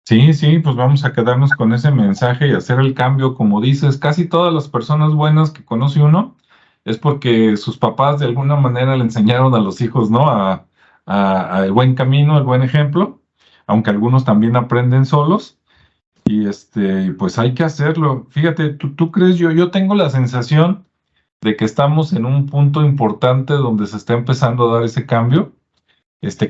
Sí, pues vamos a quedarnos con ese mensaje y hacer el cambio, como dices, casi todas las personas buenas que conoce uno es porque sus papás de alguna manera le enseñaron a los hijos, ¿no? A el buen camino, el buen ejemplo, aunque algunos también aprenden solos, y pues hay que hacerlo. Fíjate, tú crees, yo tengo la sensación de que estamos en un punto importante donde se está empezando a dar ese cambio.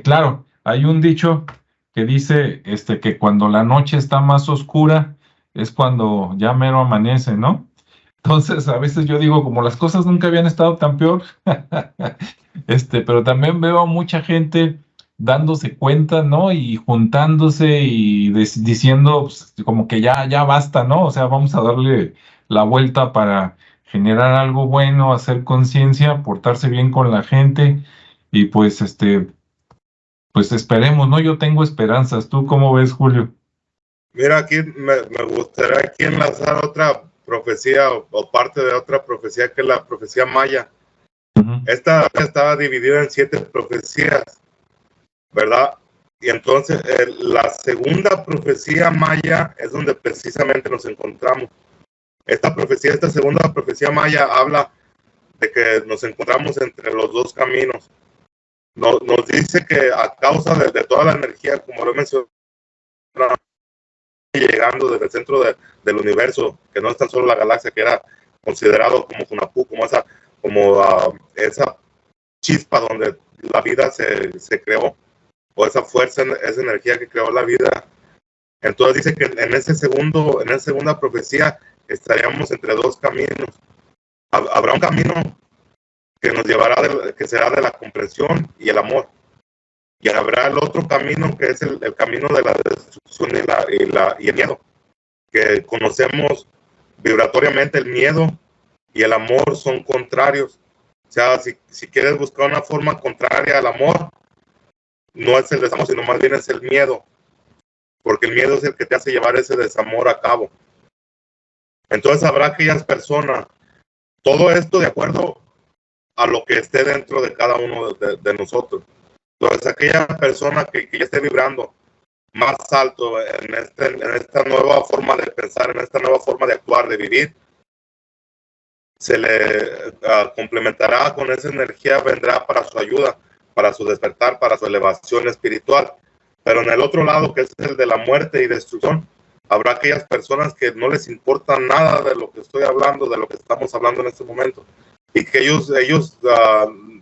Claro, hay un dicho que dice que cuando la noche está más oscura es cuando ya mero amanece, ¿no? Entonces, a veces yo digo, como las cosas nunca habían estado tan peor, pero también veo a mucha gente dándose cuenta, ¿no? Y juntándose y diciendo pues, como que ya basta, ¿no? O sea, vamos a darle la vuelta para generar algo bueno, hacer conciencia, portarse bien con la gente y pues esperemos, ¿no? Yo tengo esperanzas. ¿Tú cómo ves, Julio? Mira, aquí me gustaría aquí enlazar otra profecía o parte de otra profecía que es la profecía maya. Esta estaba dividida en 7 profecías, ¿verdad? Y entonces la segunda profecía maya es donde precisamente nos encontramos. Esta segunda profecía maya habla de que nos encontramos entre los dos caminos. Nos dice que a causa de toda la energía, como lo he mencionado, llegando desde el centro del universo, que no es tan solo la galaxia, que era considerado como Hunapú, como esa chispa donde la vida se creó, o esa fuerza, esa energía que creó la vida. Entonces dice que en esa segunda profecía estaríamos entre dos caminos. Habrá un camino que nos llevará, que será de la comprensión y el amor. Y habrá el otro camino que es el camino de la destrucción y el miedo, que conocemos vibratoriamente. El miedo y el amor son contrarios. O sea, si quieres buscar una forma contraria al amor, no es el desamor, sino más bien es el miedo, porque el miedo es el que te hace llevar ese desamor a cabo. Entonces habrá aquellas personas, todo esto de acuerdo a lo que esté dentro de cada uno de nosotros. Entonces aquella persona que ya esté vibrando más alto en esta nueva forma de pensar, en esta nueva forma de actuar, de vivir, se le complementará con esa energía, vendrá para su ayuda, para su despertar, para su elevación espiritual. Pero en el otro lado, que es el de la muerte y destrucción, habrá aquellas personas que no les importa nada de lo que estoy hablando, de lo que estamos hablando en este momento, y que ellos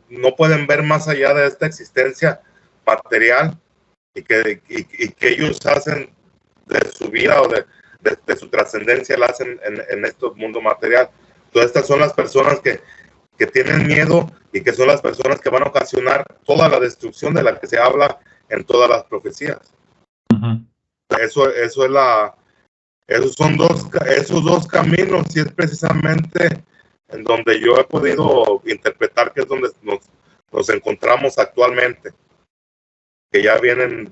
no pueden ver más allá de esta existencia material, y que ellos hacen de su vida o de su trascendencia, la hacen en este mundo material. Todas estas son las personas que tienen miedo y que son las personas que van a ocasionar toda la destrucción de la que se habla en todas las profecías. Esos son esos dos caminos, y es precisamente en donde yo he podido interpretar que es donde nos encontramos actualmente. Que ya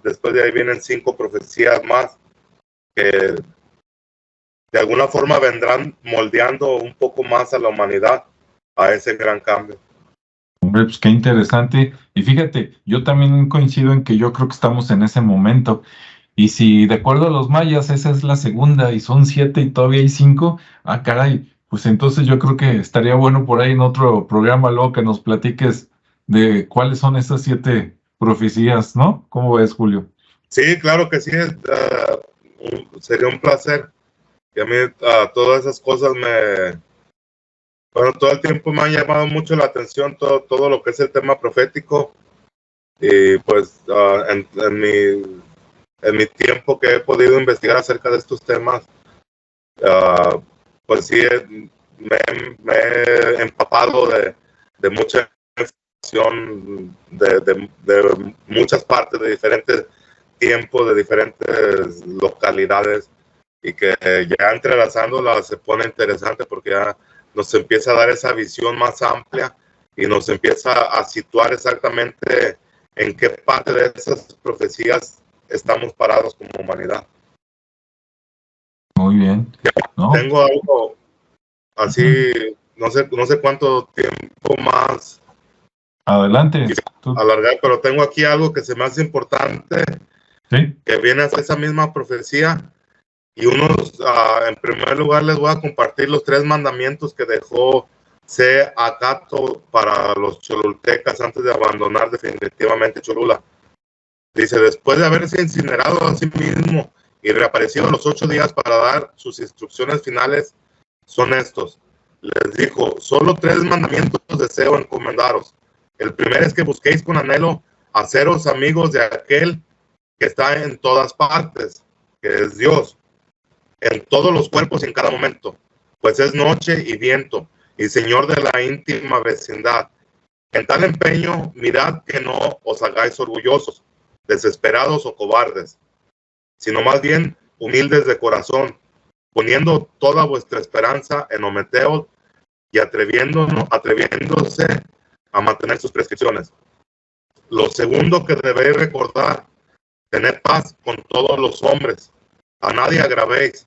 después de ahí vienen 5 profecías más que de alguna forma vendrán moldeando un poco más a la humanidad a ese gran cambio. Hombre, pues qué interesante. Y fíjate, yo también coincido en que yo creo que estamos en ese momento. Y si de acuerdo a los mayas esa es la segunda y son 7 y todavía hay 5, ah, caray, pues entonces yo creo que estaría bueno por ahí en otro programa luego que nos platiques de cuáles son esas 7 profecías, ¿no? ¿Cómo ves, Julio? Sí, claro que sí, sería un placer. Y a mí todas esas cosas bueno, todo el tiempo me han llamado mucho la atención todo lo que es el tema profético. Y pues en mi tiempo que he podido investigar acerca de estos temas, uh, pues sí, me he empapado de mucha información de muchas partes, de diferentes tiempos, de diferentes localidades, y que ya entrelazándolas se pone interesante porque ya nos empieza a dar esa visión más amplia y nos empieza a situar exactamente en qué parte de esas profecías estamos parados como humanidad. Muy bien, ¿no? Tengo algo así, no sé cuánto tiempo más Adelante. alargar, pero tengo aquí algo que se me hace importante, Sí, que viene a esa misma profecía. Y en primer lugar, les voy a compartir los 3 mandamientos que dejó Acato para los cholultecas antes de abandonar definitivamente Cholula. Dice: después de haberse incinerado a sí mismo y reaparecido los 8 días para dar sus instrucciones finales, son estos. Les dijo: solo 3 mandamientos deseo encomendaros. El primero es que busquéis con anhelo haceros amigos de aquel que está en todas partes, que es Dios, en todos los cuerpos y en cada momento, pues es noche y viento, y Señor de la íntima vecindad. En tal empeño, mirad que no os hagáis orgullosos, desesperados o cobardes, sino más bien humildes de corazón, poniendo toda vuestra esperanza en Ometeo y atreviéndose a mantener sus prescripciones. Lo segundo que debéis recordar: tened paz con todos los hombres, a nadie agravéis,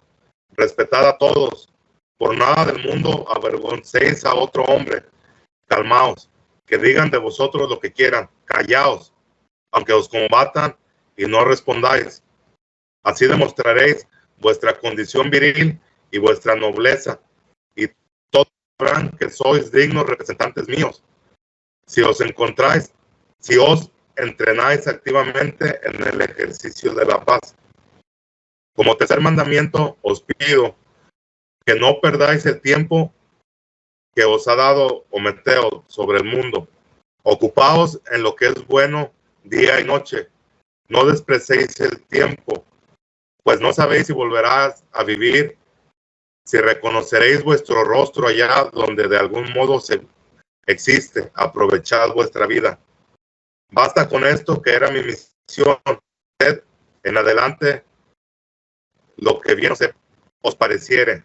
respetad a todos, por nada del mundo avergoncéis a otro hombre, calmaos, que digan de vosotros lo que quieran, callaos, aunque os combatan y no respondáis. Así demostraréis vuestra condición viril y vuestra nobleza, y todos sabrán que sois dignos representantes míos. Si os entrenáis activamente en el ejercicio de la paz. Como tercer mandamiento, os pido que no perdáis el tiempo que os ha dado Ometeo sobre el mundo. Ocupaos en lo que es bueno día y noche. No despreciéis el tiempo, pues no sabéis si volverás a vivir, si reconoceréis vuestro rostro allá donde de algún modo se existe. Aprovechad vuestra vida. Basta con esto, que era mi misión. En adelante lo que bien os pareciere.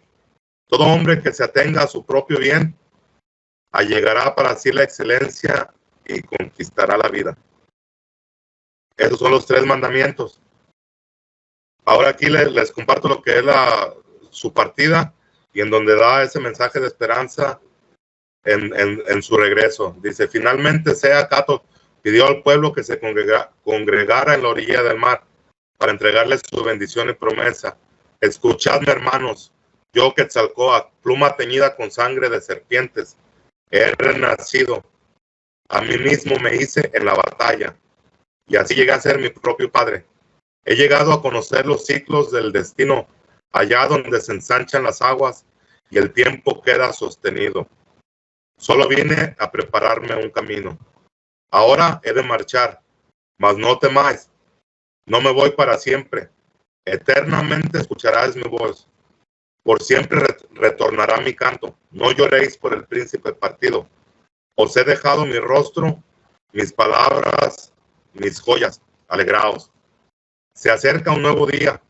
Todo hombre que se atenga a su propio bien allegará para sí la excelencia y conquistará la vida. Esos son los 3 mandamientos. Ahora aquí les comparto lo que es su partida, y en donde da ese mensaje de esperanza en su regreso. Dice: finalmente Acato pidió al pueblo que se congregara en la orilla del mar para entregarles su bendición y promesa. Escuchadme, hermanos, yo Quetzalcóatl, pluma teñida con sangre de serpientes, he renacido. A mí mismo me hice en la batalla, y así llegué a ser mi propio padre. He llegado a conocer los ciclos del destino, allá donde se ensanchan las aguas y el tiempo queda sostenido. Solo vine a prepararme un camino. Ahora he de marchar, mas no temáis. No me voy para siempre. Eternamente escucharás mi voz. Por siempre retornará mi canto. No lloréis por el príncipe partido. Os he dejado mi rostro, mis palabras, mis joyas. Alegraos. Se acerca un nuevo día,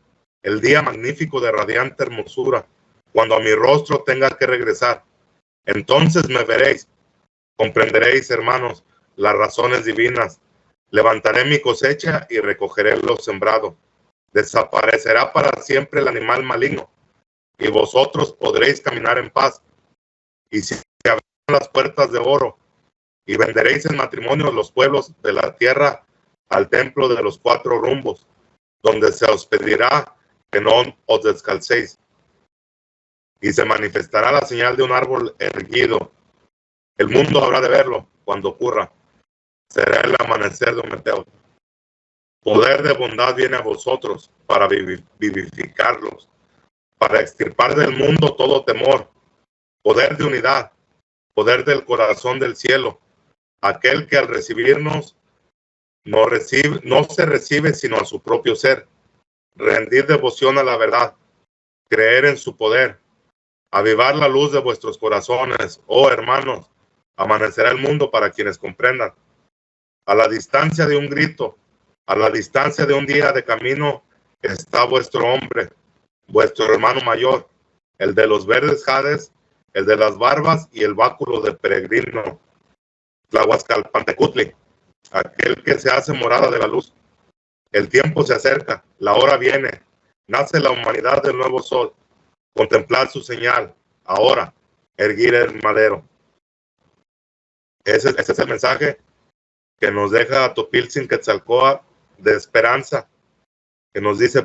el día magnífico de radiante hermosura, cuando a mi rostro tenga que regresar. Entonces me veréis, comprenderéis, hermanos, las razones divinas. Levantaré mi cosecha y recogeré lo sembrado. Desaparecerá para siempre el animal maligno, y vosotros podréis caminar en paz. Y si abrirán las puertas de oro, y venderéis en matrimonio los pueblos de la tierra al templo de los 4 rumbos, donde se os pedirá que no os descalcéis. Y se manifestará la señal de un árbol erguido. El mundo habrá de verlo cuando ocurra. Será el amanecer de un meteo. Poder de bondad viene a vosotros para vivificarlos, para extirpar del mundo todo temor. Poder de unidad, poder del corazón del cielo, aquel que al recibirnos no se recibe sino a su propio ser. Rendir devoción a la verdad, creer en su poder, avivar la luz de vuestros corazones, oh hermanos, amanecerá el mundo para quienes comprendan. A la distancia de un grito, a la distancia de un día de camino, está vuestro hombre, vuestro hermano mayor, el de los verdes jades, el de las barbas y el báculo de peregrino, Tlahuascalpantecutli, aquel que se hace morada de la luz. El tiempo se acerca, la hora viene, nace la humanidad del nuevo sol. Contemplad su señal, ahora, erguir el madero. Ese es el mensaje que nos deja Topiltzin Quetzalcóatl de esperanza, que nos dice: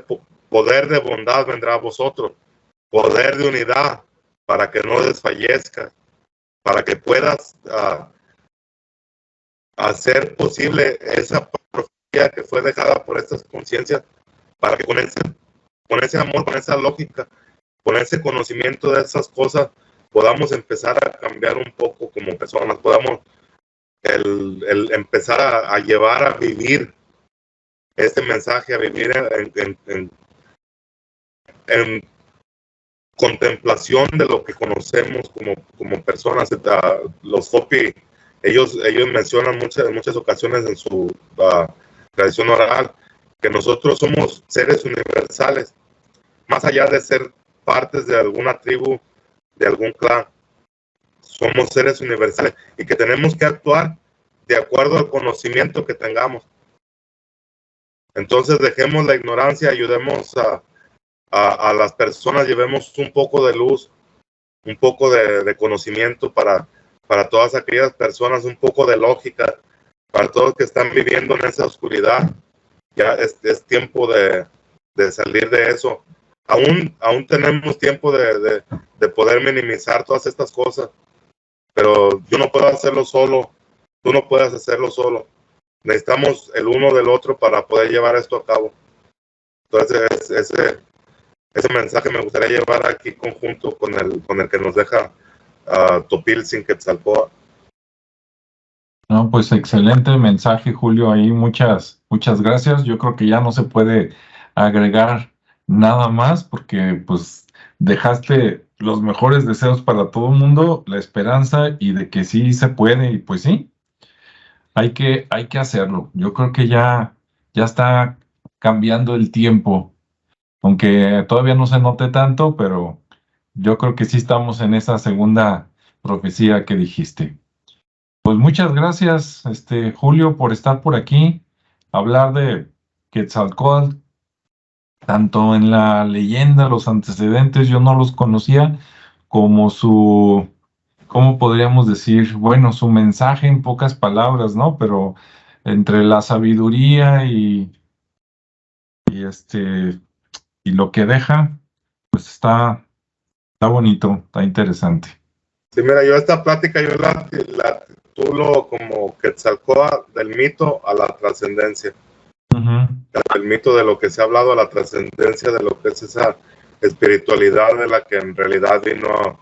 poder de bondad vendrá a vosotros, poder de unidad para que no desfallezcas, para que puedas hacer posible esa profecía que fue dejada por estas conciencias, para que con ese amor, con esa lógica, con ese conocimiento de esas cosas, podamos empezar a cambiar un poco como personas, podamos el empezar a llevar a vivir este mensaje, a vivir en contemplación de lo que conocemos como personas. Los Hopi, ellos mencionan en muchas ocasiones en su tradición oral que nosotros somos seres universales, más allá de ser partes de alguna tribu, de algún clan. Somos seres universales y que tenemos que actuar de acuerdo al conocimiento que tengamos. Entonces dejemos la ignorancia, ayudemos a las personas, llevemos un poco de luz, un poco de conocimiento para todas aquellas personas, un poco de lógica para todos que están viviendo en esa oscuridad. Ya es tiempo de salir de eso. Aún tenemos tiempo de poder minimizar todas estas cosas, pero yo no puedo hacerlo solo, tú no puedes hacerlo solo. Necesitamos el uno del otro para poder llevar esto a cabo. Entonces ese mensaje me gustaría llevar aquí conjunto con el que nos deja Topiltzin Quetzalcóatl. No, pues excelente mensaje, Julio. Ahí muchas gracias. Yo creo que ya no se puede agregar nada más porque pues dejaste los mejores deseos para todo el mundo, la esperanza y de que sí se puede, y pues sí, hay que hacerlo. Yo creo que ya está cambiando el tiempo, aunque todavía no se note tanto, pero yo creo que sí estamos en esa segunda profecía que dijiste. Pues muchas gracias, Julio, por estar por aquí, hablar de Quetzalcóatl, tanto en la leyenda, los antecedentes, yo no los conocía, como ¿cómo podríamos decir? Bueno, su mensaje en pocas palabras, ¿no? Pero entre la sabiduría y lo que deja, pues está bonito, está interesante. Sí, mira, yo esta plática la titulo como Quetzalcóatl del mito a la trascendencia. Uh-huh. El mito de lo que se ha hablado a la trascendencia de lo que es esa espiritualidad de la que en realidad vino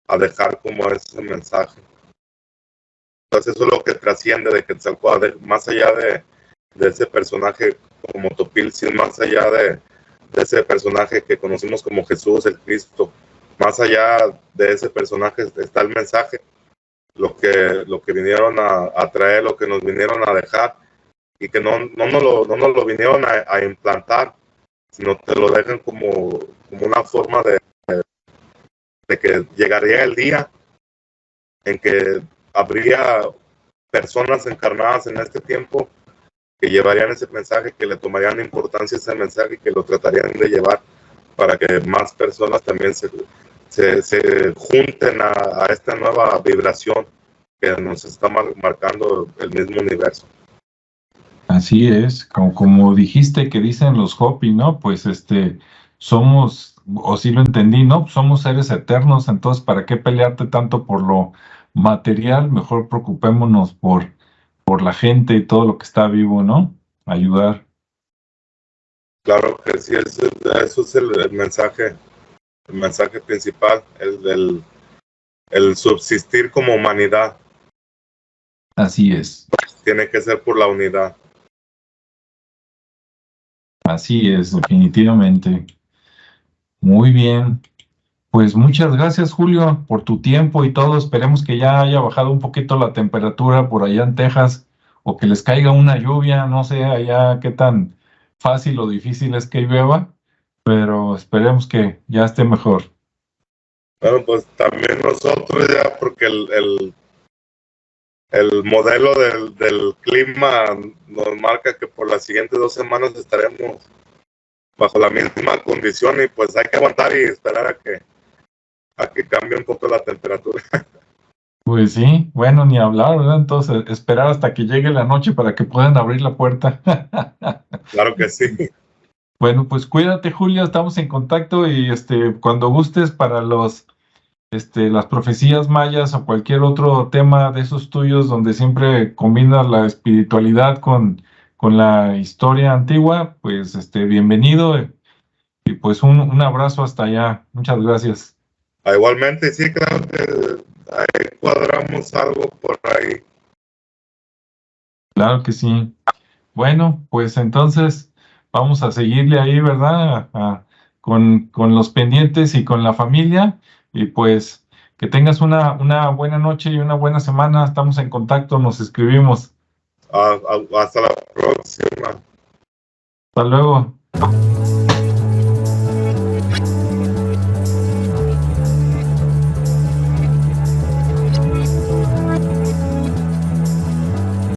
a dejar como ese mensaje. Entonces eso es lo que trasciende de Quetzalcóatl, más allá de ese personaje como Topiltzin, más allá de ese personaje que conocimos como Jesús, el Cristo. Más allá de ese personaje está el mensaje, lo que vinieron a traer, lo que nos vinieron a dejar, y que no nos lo vinieron a implantar, sino te lo dejan como una forma de que llegaría el día en que habría personas encarnadas en este tiempo que llevarían ese mensaje, que le tomarían importancia a ese mensaje y que lo tratarían de llevar para que más personas también se junten a esta nueva vibración que nos está marcando el mismo universo. Así es, como dijiste que dicen los Hopi, ¿no? Pues somos, o sí lo entendí, ¿no? Somos seres eternos, entonces ¿para qué pelearte tanto por lo material? Mejor preocupémonos por la gente y todo lo que está vivo, ¿no? Ayudar. Claro que sí, eso es el mensaje principal, el subsistir como humanidad. Así es, Tiene que ser por la unidad. así es, definitivamente. Muy bien. Pues muchas gracias, Julio, por tu tiempo y todo. Esperemos que ya haya bajado un poquito la temperatura por allá en Texas o que les caiga una lluvia. No sé allá qué tan fácil o difícil es que llueva, pero esperemos que ya esté mejor. Bueno, pues también nosotros ya, porque el modelo del clima nos marca que por las siguientes 2 semanas estaremos bajo la misma condición y pues hay que aguantar y esperar a que cambie un poco la temperatura. Pues sí, bueno, ni hablar, ¿verdad? Entonces, esperar hasta que llegue la noche para que puedan abrir la puerta. Claro que sí. Bueno, pues cuídate, Julio, estamos en contacto y cuando gustes para las profecías mayas o cualquier otro tema de esos tuyos donde siempre combinas la espiritualidad con la historia antigua, pues bienvenido y pues un abrazo hasta allá. Muchas gracias. Igualmente, sí, claro que ahí cuadramos algo por ahí. Claro que sí. Bueno, pues entonces vamos a seguirle ahí, ¿verdad? Con los pendientes y con la familia. Y pues que tengas una buena noche y una buena semana. Estamos en contacto, nos escribimos. Hasta la próxima. Hasta luego.